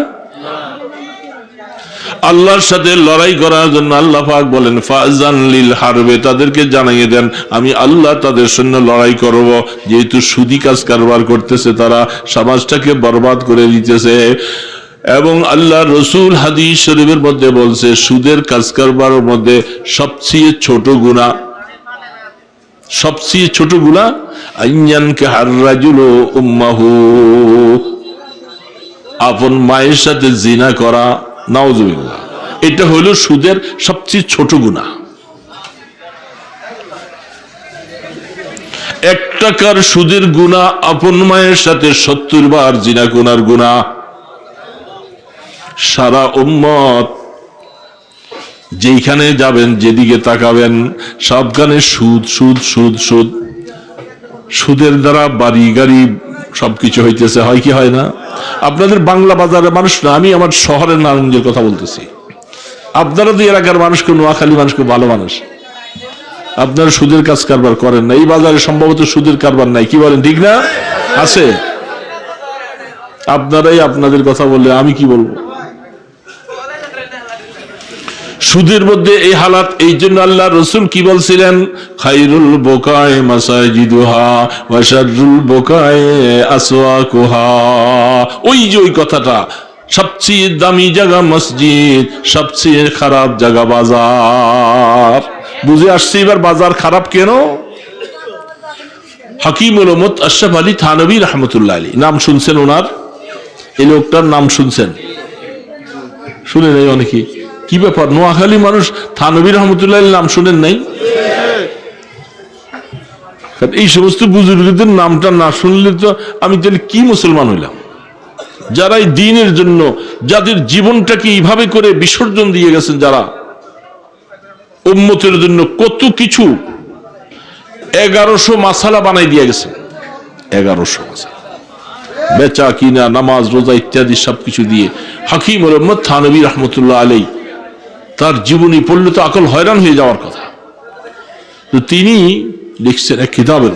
আল্লাহর সাথে লড়াই করার জন্য আল্লাহ পাক বলেন ফাজান লিল হারবে, তাদেরকে জানিয়ে দেন আমি আল্লাহ তাদের সৈন্য লড়াই করব। যেহেতু সুদি কাজ কারবার করতেছে, তারা সমাজটাকে বরবাদ করে দিতেছে। এবং আল্লাহ রসুল হাদিস শরীফের মধ্যে বলছে সুদের কাজ কারবারের মধ্যে সবচেয়ে ছোট গুনাহ, সবচেয়ে ছোট গুনাহ আইয়ানকে হাররাজুল উম্মাহু, আপন মায়ের সাথে জিনা করা। নাউজুবিল্লাহ, এটা হলো সুদের সবচেয়ে ছোট গুনাহ। 1 টাকার সুদের গুনাহ আপন মায়ের সাথে 70 বার জিনা গুনার গুনাহ। সারা উম্মত যেখানে যাবেন, যেদিকে তাকাবেন, সবখানে সুদ সুদ সুদ সুদ। সুদের দ্বারা বাড়ি গাড়ি সবকিছু হইতেছে, হয় কি হয় না? আপনাদের বাংলা বাজারের মানুষ না, আমি আমার শহরের নারায়ণগঞ্জের কথা বলতেছি। আপনারা তো এলাকার মানুষ, নোয়াখালী মানুষ খুব ভালো মানুষ, আপনারা সুদের কাজ কারবার করেন না। এই বাজারে সম্ভবত সুদের কারবার নাই, কি বলেন? ঠিক না? আছে? আপনারাই আপনাদের কথা বললে আমি কি বলবো? সুদের মধ্যে এই হালাত। এই জন্য আল্লাহ রসুল কি বলছিলেন? খায়রুল বুকায়ে মাসাজিদুহা ওয়া শাররুল বুকায়ে আসওয়াকুহা। ওই যে ওই কথাটা, সবচেয়ে দামি জায়গা মসজিদ, সবচেয়ে খারাপ জায়গা বাজার। বুঝে আসছে এবার বাজার খারাপ কেন? হাকিমুল উম্মত আশরাফ আলী থানভী রাহমাতুল্লাহ আলাইহি, নাম শুনছেন ওনার? এই লোকটার নাম শুনছেন? শুনে নাই অনেকে? কি ব্যাপার, নোয়াখালী মানুষ থানভী রহমতুল্লাহ নাম শুনেন নাই? এই সমস্ত বুজুর্গদের নামটা না শুনলে তো আমি তাহলে কি মুসলমান হইলাম? যারা এই দ্বীনের জন্য, যাদের জীবনটাকে এইভাবে করে বিসর্জন দিয়ে গেছেন, যারা উম্মতের জন্য কত কিছু 1100 মাসালা বানাই দিয়ে গেছেন। 1100 মাসালা, বেচা কিনা, নামাজ রোজা ইত্যাদি সবকিছু দিয়ে হাকিমুল উম্মত থানভী রাহমাতুল্লাহ আলাইহি, তার জীবনী পড়লে তো আকল হয়রান হয়ে যাওয়ার কথা। তো তিনি লিখছেন এক কিতাবের,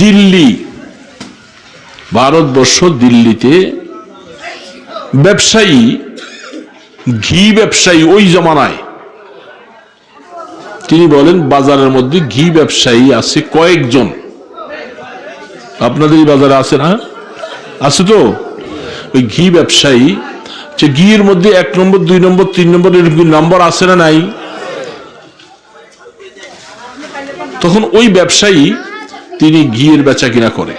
দিল্লি, ভারতবর্ষ দিল্লিতে ব্যবসায়ী, ঘি ব্যবসায়ী ওই জমানায়, তিনি বলেন বাজারের মধ্যে ঘি ব্যবসায়ী আছে কয়েকজন। আপনাদের এই বাজারে আছে না? আছে তো? ওই ঘি ব্যবসায়ী, ঘিয়ের মধ্যে 1 নম্বর 2 নম্বর 3 নম্বর এরকম নম্বর আছে না নাই? তখন ওই ব্যবসায়ী তিনি ঘিয়ের বেচা কিনা করে।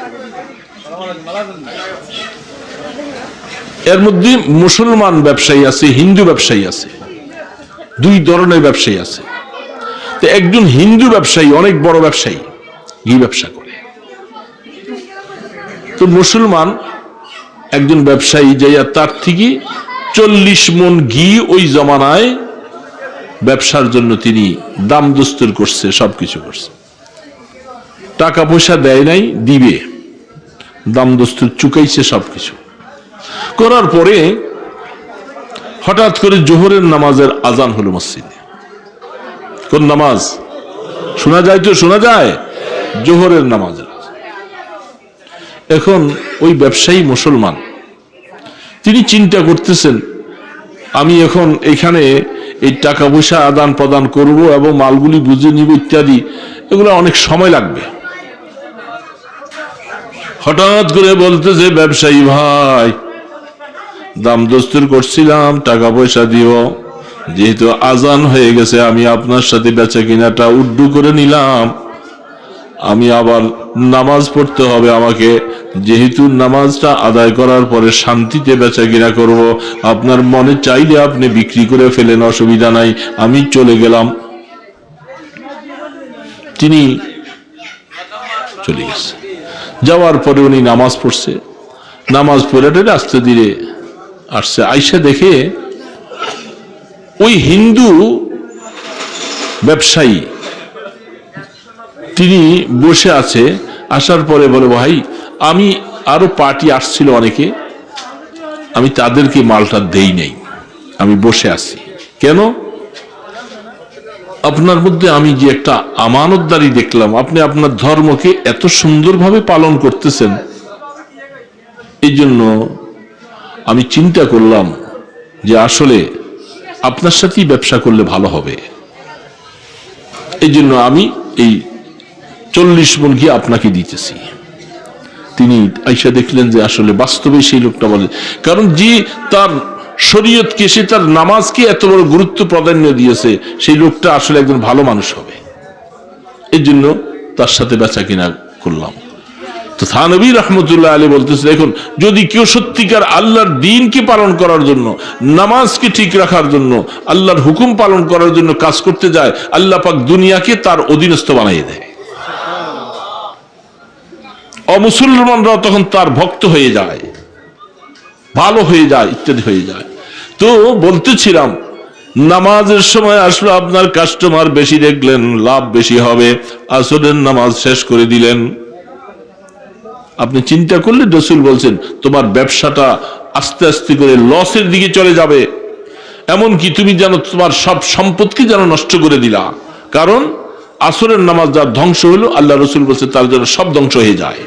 এর মধ্যে মুসলমান ব্যবসায়ী আছে, হিন্দু ব্যবসায়ী আছে, 2 ধরনের ব্যবসায়ী আছে। তো একজন হিন্দু ব্যবসায়ী, অনেক বড় ব্যবসায়ী, ঘি ব্যবসা করে। তো মুসলমান একজন ব্যবসায়ী যাইয়া তার থেকে 40 মণ ঘি ওই জমানায় ব্যবসার জন্য তিনি দাম দস্তুর করছে, সবকিছু করছে। টাকা পয়সা দেয় নাই, দিবে, দাম দস্তুর চুকাইছে সবকিছু করার পরে হঠাৎ করে জোহরের নামাজের আজান হলো মসজিদে। কোন নামাজ শোনা যায়? তো শোনা যায়, জোহরের নামাজের। এখন ওই ব্যবসায়ী মুসলমান, তিনি চিন্তা করতেছেন আমি এখন এখানে এই টাকা পয়সা আদান প্রদান করব এবং মালগুলি বুঝে নিব ইত্যাদি, এগুলো অনেক সময় লাগবে। হঠাৎ করে বলতেছে ব্যবসায়ী ভাই, দাম দস্তুর করছিলাম, টাকা পয়সা দিও, যেহেতু আজান হয়ে গেছে আমি আপনার সাথে বেচা কিনাটা উড্ডু করে নিলাম, আমি আবার নামাজ পড়তে হবে আমাকে, যেহেতু নামাজটা আদায় করার পরে শান্তিতে বেচা কিনা করব, আপনার মনে চাইলে আপনি বিক্রি করে ফেলেন, অসুবিধা নাই, আমি চলে গেলাম। তিনি চলে গেছে। যাওয়ার পরে উনি নামাজ পড়ছে, নামাজ পড়ে আস্তে ধীরে আসছে, আইসা দেখে ওই হিন্দু ব্যবসায়ী তিনি বসে আছে। আসার পরে বলে ভাই, আমি আরো পার্টি আসছিল অনেকে, আমি তাদেরকে মালটা দেই নাই, আমি বসে আছি। কেন? আপনার মধ্যে আমি যে একটা আমানতদারি দেখলাম, আপনি আপনার ধর্মকে এত সুন্দরভাবে পালন করতেছেন, এই জন্য আমি চিন্তা করলাম যে আসলে আপনার সাথেই ব্যবসা করলে ভালো হবে। এই জন্য আমি এই 40 মণ ঘি আপনাকে দিতেছি। তিনি আইসা দেখলেন যে আসলে বাস্তবে সেই লোকটা বলে, কারণ যে তার শরীয়তকে, সে তার নামাজকে এত বড় গুরুত্ব প্রাধান্য দিয়েছে, সেই লোকটা আসলে একজন ভালো মানুষ হবে। এই জন্য তার সাথে বেচা কিনা করলাম। তো থানবী রহমতুল্লাহ আলী বলতেছে, দেখুন, যদি কেউ সত্যিকার আল্লাহর দ্বীনকে পালন করার জন্য, নামাজকে ঠিক রাখার জন্য, আল্লাহর হুকুম পালন করার জন্য কাজ করতে যায়, আল্লাহ পাক দুনিয়াকে তার অধীনস্থ বানিয়ে দেয়। অমুসলমানরাও তখন তার ভক্ত হয়ে যায়, ভালো হয়ে যায়, ইত্যাদি হয়ে যায়। তো বলতেছিলাম, নামাজের সময় আসলে আপনার কাস্টমার বেশি দেখলেন, লাভ বেশি হবে, আসরের নামাজ শেষ করে দিলেন। আপনি চিন্তা করলে রাসূল বলছেন তোমার ব্যবসাটা আস্তে আস্তে করে লসের দিকে চলে যাবে, এমনকি তুমি যেন তোমার সব সম্পদকে যেন নষ্ট করে দিলা। কারণ আসরের নামাজ যার ধ্বংস হলো, আল্লাহ রাসূল বলছে তার জন্য সব ধ্বংস হয়ে যায়।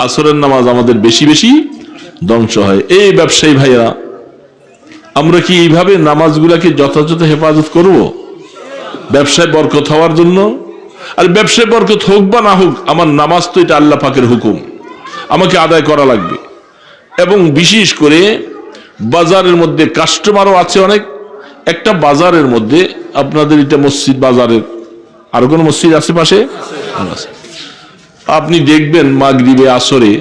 আসরের নামাজ আমাদের বেশি বেশি ধ্বংস হয়। এই ব্যবসায়ী ভাইয়া, আমরা কি এইভাবে নামাজগুলাকে যথাযথ হেফাজত করব ব্যবসায় বরকত হওয়ার জন্য? আর ব্যবসায় বরকত হোক বা না হোক, আমার নামাজ তো এটা আল্লাহ পাকের হুকুম, আমাকে আদায় করা লাগবে। এবং বিশেষ করে বাজারের মধ্যে কাস্টমারও আছে অনেক। একটা বাজারের মধ্যে, আপনাদের এটা মসজিদ বাজারের, আরো কোন মসজিদ আশেপাশে আছে, আপনি দেখবেন মাগরিবে আসরে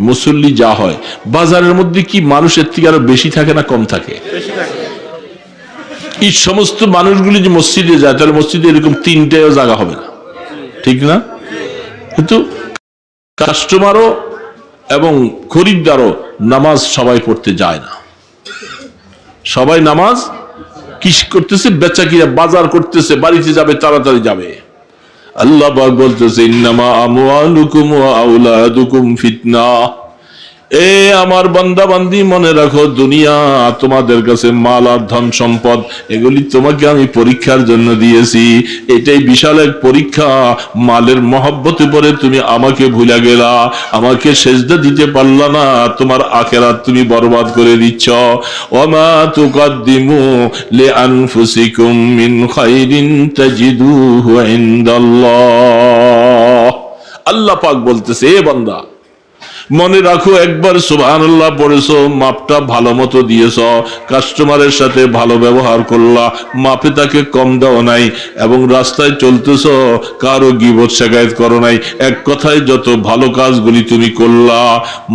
মুসল্লি যা হয়, বাজারের মধ্যে কি মানুষের থেকে আরো বেশি থাকে না কম থাকে? এই সমস্ত মানুষগুলি যে মসজিদে যায়, তাহলে মসজিদে এরকম 3টাও জায়গা হবে না, ঠিক না? কিন্তু কাস্টমারও এবং খরিদ্দারও নামাজ সবাই পড়তে যায় না। সবাই নামাজ কি করতেছে? বেচা কিনা, বাজার করতেছে, বাড়িতে যাবে, তাড়াতাড়ি যাবে। আল্লাহ পাক বলতেছে, ইন্নামা আমওয়ালুকুম ওয়া আওলাদুকুম ফিতনা। এ আমার বান্দা বান্দি, মনে রাখো, দুনিয়া তোমাদের কাছে মাল আর ধন সম্পদ, এগুলি তোমাকে আমি পরীক্ষার জন্য দিয়েছি। এটাই বিশাল এক পরীক্ষা। মালের মহব্বতে পড়ে তুমি আমাকে ভুলে গেলা, আমাকে সেজদা দিতে পারলা না, তোমার আখিরাত তুমি বরবাদ করে দিচ্ছ। ওয়ামা তুকাদ্দিমু লিআনফুসিকুম মিন খাইরিন তাজিদুহু ইনদাল্লাহ। আল্লাহ পাক বলতেছে, এ বান্দা, মনে রাখো, একবার সুবহানাল্লাহ পড়েছো, মাপটা ভালো মতো দিয়েছো, কাস্টমারের সাথে ভালো ব্যবহার করলা, মাপে তাকে কম দাও নাই, এবং রাস্তায় চলতেছো, কারো গীবত শিকায়ত করো নাই। এক কথায় যত ভালো কাজগুলি তুমি করলা,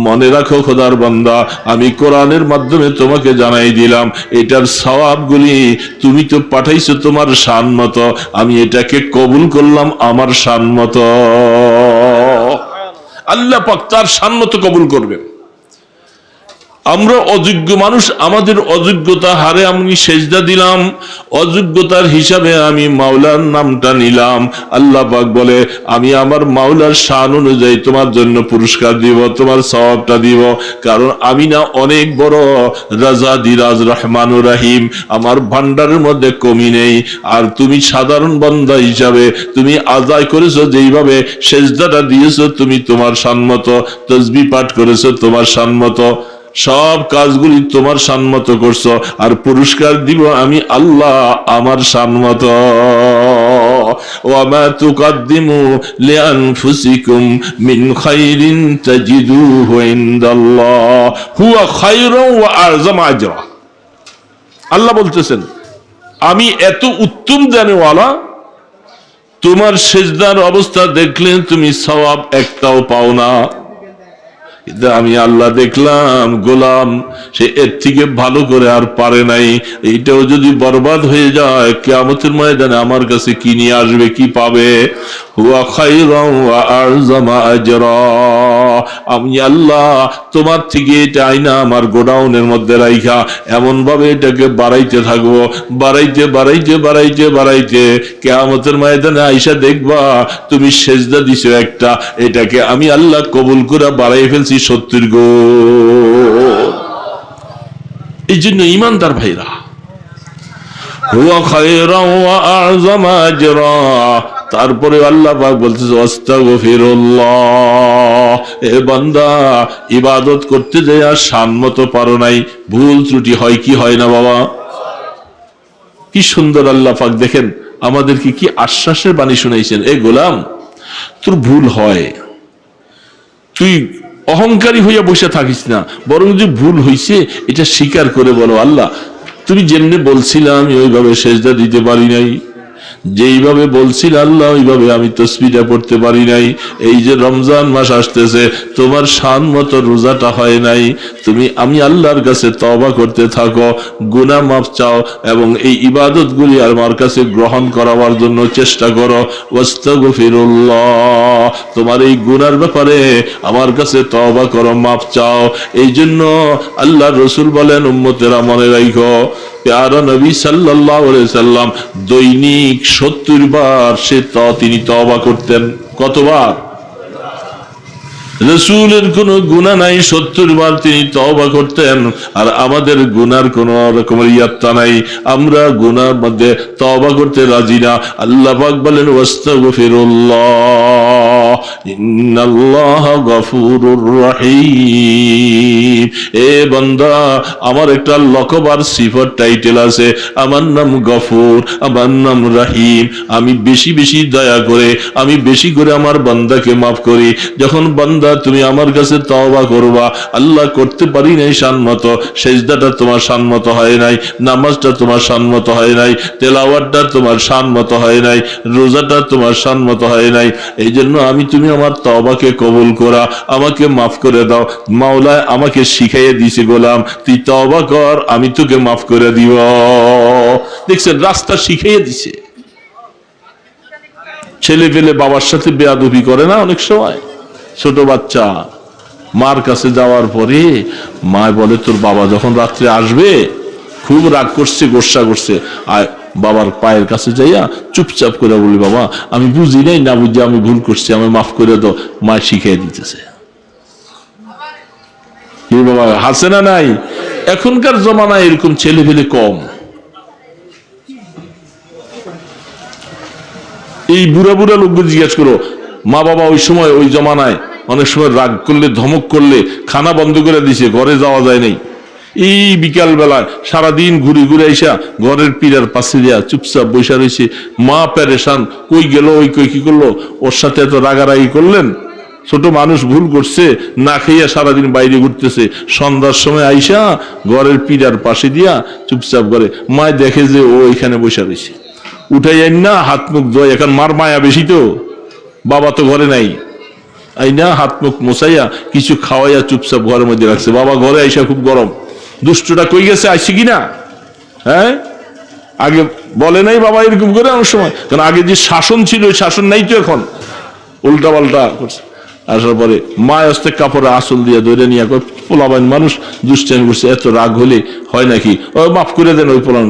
মনে রাখো খোদার বান্দা, আমি কোরআনের মাধ্যমে তোমাকে জানাই দিলাম, এটার সওয়াবগুলি তুমি তো পাঠাইছো তোমার শান মতো, আমি এটাকে কবুল করলাম আমার শান মতো। আল্লাহ পাক তার শান মতো কবুল করবেন। আমরা অযোগ্য মানুষ, আমাদের অযোগ্যতা হারে আমি সেজদা দিলাম, অযোগ্যতার হিসাবে আমি মাওলার নামটা নিলাম। আল্লাহ পাক বলে, আমি আমার মাওলার শান অনুযায়ী তোমার জন্য পুরস্কার দিব, তোমার সওয়াবটা দিব। কারণ আমি না অনেক বড় রাজাদিরাজ রহমানুর রাহিম, আমার ভান্ডারের মধ্যে কমি নেই। আর তুমি সাধারণ বান্দা হিসাবে তুমি আদায় করেছো, যেইভাবে সেজদাটা দিয়েছো তুমি তোমার শান মতো, তাসবিহ পাঠ করেছো তোমার শান মতো, সব কাজগুলি তোমার শানমতো করছো, আর পুরস্কার দিব আমি আল্লাহ আমার শানমতো। ওয়ামা তুকাদ্দিমু লিআনফুসিকুম মিন খাইরিন তাজিদুহু ইনদাল্লাহ হুয়া খায়রুন ওয়া আযম আজরা। আল্লাহ বলতেছেন, আমি এত উত্তম জানেওয়ালা, তোমার সেজদার অবস্থা দেখলে তুমি সওয়াব একটাও পাও না। আমি আল্লাহ দেখলাম গোলাম সে এর থেকে ভালো করে আর পারে নাই, এইটাও যদি বরবাদ হয়ে যায়, কিয়ামতের ময়দানে আমার কাছে কি নিয়ে আসবে, কি পাবে? হুয়া খায়রুন ওয়া আযম আজরা। আমি আল্লাহ তোমার থেকে এটা আইনা আমার গোডাউনের মধ্যে রাইখা এমন ভাবে এটাকে বাড়াইতে থাকবো, বাড়াইতে বাড়াইতে বাড়াইতে বাড়াইতে কিয়ামতের ময়দানে আইসা দেখবা তুমি সেজদা দিছো একটা, এটাকে আমি আল্লাহ কবুল করে বাড়াই ফেলছি 70 গুণ। এই জন্য ইমানদার ভাইরা, হুয়া খায়রান ওয়া আ'যামা আজরা। তারপরে আল্লাহ পাক বলতেছে আস্তাগফিরুল্লাহ, এ বান্দা ইবাদত করতে যায় আর শান মতো পারো নাই, ভুল ত্রুটি হয় কি হয় না বাবা? কি সুন্দর আল্লাহ পাক দেখেন আমাদেরকে কি আশ্বাসের বাণী শুনাইছেন, এ গোলাম তোর ভুল হয়, তুই অহংকারী হইয়া বসে থাকিস না, বরং যে ভুল হইছে এটা স্বীকার করে বলো আল্লাহ তুমি যেমনি বলছিলাম আমি ওইভাবে সেজদা দিতে পারি নাই, যেইভাবে বলছিল আল্লাহ ওইভাবে আমি তাসবিহটা পড়তে পারি নাই, এই যে রমজান মাস আসতেছে তোমার শান মতো রোজাটা হয় নাই, আমি আল্লাহর কাছে তওবা করতে থাকো, গুনাহ মাফ চাও এবং এই ইবাদতগুলি আমার কাছে গ্রহণ করার জন্য চেষ্টা করো। ওয়াস্তাগফিরুল্লাহ, তোমার এই গুনার ব্যাপারে আমার কাছে তওবা করো, মাফ চাও। এই জন্য আল্লাহর রাসূল বলেন উম্মতেরা মনে রাখো, প্যারা নবী সাল্লাল্লাহু আলাইহি সাল্লাম দৈনিক 70 বার তিনি তওবা করতেন। কতবার? রাসূলের কোনো গুনাহ নাই, 70 বার তিনি তওবা করতেন। আর আমাদের গুনার কোন রকমের ইয়াত্তা নাই, আমরা গুনার মধ্যে তওবা করতে রাজি না। আল্লাহ পাক বলেন ওয়াস্তাগফিরুল্লাহ ইন্নাল্লাহা গফুরুর রহিম। এ বান্দা আমার একটা লকব আর সিফত টাইটেল আছে, আমার নাম গফুর, আমার নাম রহিম। আমি বেশি বেশি দয়া করে, আমি বেশি করে আমার বান্দাকে মাফ করি। যখন বান্দা তুমি আমার কাছে তওবা করবা, আল্লাহ করতে পারি নাই শানমতো, সেজদাটা তোমার শানমতো হয় নাই, নামাজটা তোমার শানমতো হয় নাই, তেলাওয়াতটা তোমার শানমতো হয় নাই, রোজাটা তোমার শানমতো হয় নাই, এই জন্য তুমি আমার তওবাকে কবুল করা, আমাকে মাফ করে দাও। মাওলা আমাকে শিখাইয়ে দিয়েছে গোলাম তুই তওবা কর, আমি তোকে মাফ করে দিব। দেখছেন রাস্তা শিখাইয়ে দিছে। ছেলে পেলে বাবার সাথে বেয়াদবি করে না অনেক সময়, ছোট বাচ্চা মার কাছে যাওয়ার পরে মা বলে তোর বাবা যখন রাত্রে আসবে, খুব রাগ করছে, গোসা করছে, আর বাবার পায়ের কাছে যাইয়া চুপচাপ করে বলি বাবা আমি বুঝি নাই, না বুঝি আমি ভুল করছি, আমি মাফ করে দাও। মা শিখিয়ে দিতেছে। কি বাবা হাসে না নাই? এখনকার জমানায় এরকম ছেলে পেলে কম। এই বুড়া বুড়া লোকগুলো জিজ্ঞেস করো, মা বাবা ওই সময় ওই জমানায় অনেক সময় রাগ করলে ধমক করলে খানা বন্ধ করে দিছে, ঘরে যাওয়া যায় নাই। এই বিকাল বেলায় সারাদিন ঘুরে ঘুরে আইসা ঘরের পীড়ার পাশে দিয়া চুপচাপ বসে রয়েছে, মা পেরেশান, কই গেল, ওই কই কি করলো, ওর সাথে এত রাগারাগি করলেন, ছোট মানুষ ভুল করছে, না খাইয়া সারাদিন বাইরে ঘুরতেছে, সন্ধ্যার সময় আইসা ঘরের পীড়ার পাশে দিয়া চুপচাপ করে মায় দেখে যে ও এখানে বসে রয়েছে, উঠাই আইন না হাত মুখ ধোয়, এখন মার মায়া বেশি তো, বাবা তো ঘরে নাই, আইনা হাত মুখ মোছাইয়া কিছু খাওয়াইয়া চুপচাপ ঘরের মধ্যে রাখছে। বাবা ঘরে আইসা খুব গরম, দুষ্টটা কই গেছে, আসছে কিনা? হ্যাঁ আগে বলে নাই বাবা এরকম করে অনেক সময়, কারণ আগে যে শাসন ছিল ওই শাসন নাই তো, এখন উল্টা পাল্টা করছে। আসার পরে মা আসতে কাপড়ে আসল দিয়ে ধরে নিয়ে পোলাবান মানুষ দুষ্টামি করছে, এত রাগ হলে হয় নাকি, ও মাফ করে দেন ওই পোলান,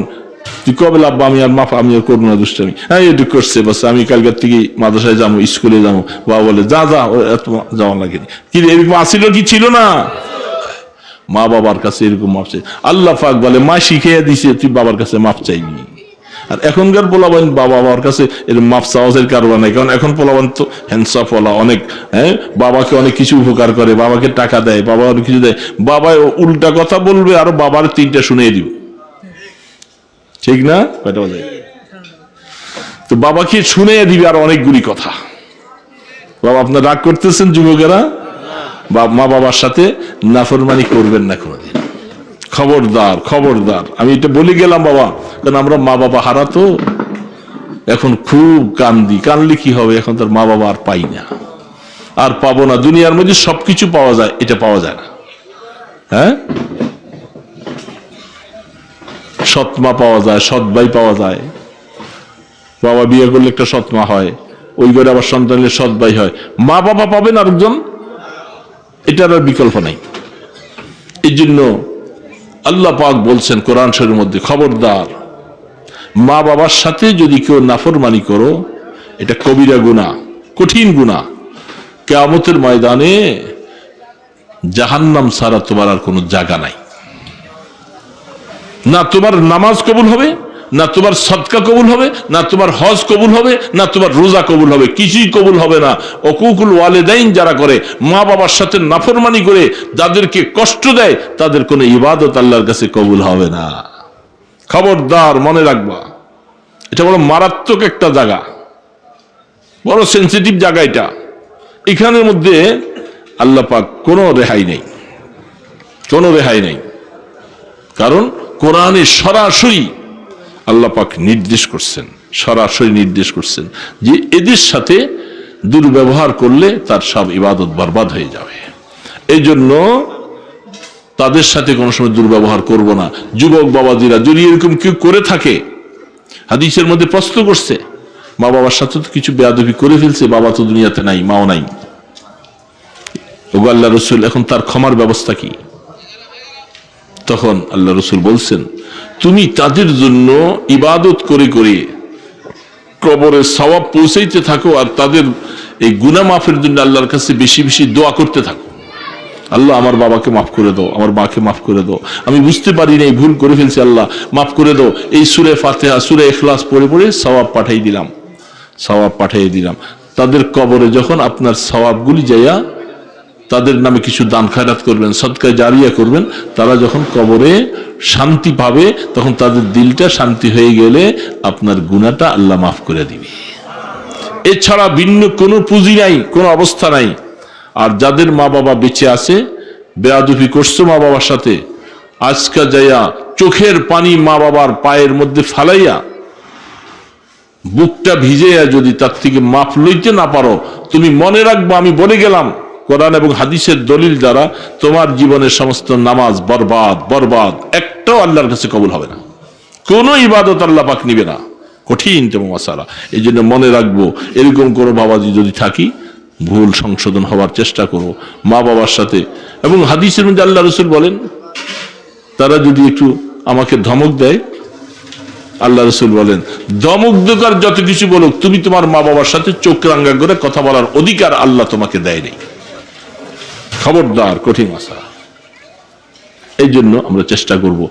তুই কবে লাভবা, আমি আর মাফ আমি আর করবো না দুষ্টামি, হ্যাঁ এটুকু করছে বাস, আমি কালকের থেকে মাদ্রাসায় যাবো, স্কুলে যাবো। বাবা বলে যা যা, এত যাওয়া লাগেনি। কি এরকম আসিল কি ছিল না? মা বাবার কাছে এরকম মাফ চাই। আল্লাহ পাক বলে মা শিখিয়ে দিছে, তুই বাবার কাছে মাফ চাইনি। আর এখনকার পোলাবান বাবা বাবার কাছে এর মাফ চাওয়াজের কারবার নাই, কারণ এখন পোলাবান তো হ্যান্ডসাপ পোলা অনেক, হ্যাঁ বাবাকে অনেক কিছু উপকার করে, বাবাকে টাকা দেয়, বাবা অনেক কিছু দেয়, বাবা উল্টা কথা বলবে আর বাবার 3টা শুনিয়ে দিব, ঠিক না? কয়টা বাজে? তো বাবাকে শুনিয়ে দিবে আর অনেকগুলি কথা। বাবা আপনার রাগ করতেছেন যুবকেরা, মা বাবার সাথে নাফরমানি করবেন না কোনোদিন, খবরদার খবরদার। আমি এটা বলে গেলাম বাবা, কারণ আমরা মা বাবা হারা তো, এখন খুব কানলে কি হবে, এখন তার মা বাবা আর পাই না, আর পাবো না। দুনিয়ার মধ্যে সবকিছু পাওয়া যায়, এটা পাওয়া যায় না। হ্যাঁ সৎ মা পাওয়া যায়, সৎ ভাই পাওয়া যায়, বাবা বিয়ে করলে একটা সৎ মা হয়, ওই ঘরে আবার সন্তানের সৎ ভাই হয়, মা বাবা পাবেন আরেকজন, এটার আর বিকল্প নাই। এই জন্য আল্লাহ পাক বলছেন কোরআন শরীফের মধ্যে, খবরদার মা বাবার সাথে যদি কেউ নাফরমানি করো, এটা কবিরা গুনাহ, কঠিন গুনাহ। কিয়ামতের ময়দানে জাহান্নাম ছাড়া তোমার আর কোনো জায়গা নাই, না তোমার নামাজ কবুল হবে, না তোমার সদকা কবুল হবে, না তোমার হজ কবুল হবে, না তোমার রোজা কবুল হবে, কিছুই কবুল হবে না। উকুকুল ওয়ালিদাইন যারা করে, মা বাবার সাথে নাফরমানি করে, যাদেরকে কষ্ট দেয়, তাদের কোনো ইবাদত আল্লাহর কাছে কবুল হবে না। খবরদার, মনে রাখবা, এটা বড় মারাত্মক একটা জায়গা, বড় সেন্সিটিভ জায়গা এটা। এখানের মধ্যে আল্লাহ পাক কোনো রেহাই নেই, কোনো রেহাই নেই। কারণ কোরআনে সরাসরি আল্লাহ পাক নির্দেশ করছেন, সরাসরি নির্দেশ করছেন যে এদের সাথে দুর্ব্যবহার করলে তার সব ইবাদত বরবাদ হয়ে যাবে। এই জন্য তাদের সাথে কোনো সময় দুর্ব্যবহার করব না। যুবক বাবাজিরা যদি এরকম কেউ করে থাকে, হাদিসের মধ্যে প্রশ্ন করছে, মা বাবার সাথে তো কিছু বেয়াদবি করে ফেলছে, বাবা তো দুনিয়াতে নাই, মাও নাই, ওগো আল্লাহ রসুল, এখন তার ক্ষমার ব্যবস্থা কি? তখন আল্লাহ রসুল বলছেন, তুমি তাদের জন্য ইবাদত করে করে কবরে সওয়াব পৌঁছাইতে থাকো, আর তাদের এই গুনাহ মাফের জন্য আল্লাহর কাছে বেশি বেশি দোয়া করতে থাকো। আল্লাহ আমার বাবাকে মাফ করে দাও, আমার মাকে মাফ করে দাও, আমি বুঝতে পারি না, ভুল করে ফেলছি, আল্লাহ মাফ করে দাও। এই সূরা ফাতিহা, সূরা ইখলাস পড়ে পড়ে সওয়াব পাঠিয়ে দিলাম, সওয়াব পাঠিয়ে দিলাম। তাদের কবরে যখন আপনার সওয়াবগুলি যাইয়া তাদের নামে কিছু দান খায়রাত করবেন, সদকা জারিয়া করবেন, তারা যখন কবরে শান্তি পাবে, তখন তাদের দিলটা শান্তি হয়ে গেলে আপনার গুনাহটা আল্লাহ মাফ করে দিবে। এছাড়া ভিন্ন কোনো পুঁজি নাই, কোনো অবস্থা নাই। আর যাদের মা বাবা বেঁচে আছে, বেয়াদবি করছো মা বাবার সাথে, আজকা যাইয়া চোখের পানি মা বাবার পায়ের মধ্যে ফালাইয়া বুকটা ভিজাইয়া যদি তার থেকে মাফ লইতে না পারো, তুমি মনে রাখবো, আমি বলে গেলাম, কোরআন এবং হাদিসের দলিল দ্বারা তোমার জীবনের সমস্ত নামাজ বরবাদ, বরবাদ, একটাও আল্লাহর কাছে কবুল হবে না, কোনো ইবাদত আল্লাহ পাক নিবে না। কঠিন তম মাসালা। এই জন্য মনে রাখবো, এরকম কোনো বাবাজি যদি থাকি, ভুল সংশোধন হওয়ার চেষ্টা করো মা বাবার সাথে। এবং হাদিসের মধ্যে আল্লাহ রসুল বলেন, তারা যদি একটু আমাকে ধমক দেয়, আল্লাহ রসুল বলেন, ধমক দোকার যত কিছু বলুক, তুমি তোমার মা বাবার সাথে চোখ রাঙ্গা করে কথা বলার অধিকার আল্লাহ তোমাকে দেয় নেই। খবরদার, কঠিন মাসালা। এই জন্য আমরা চেষ্টা করব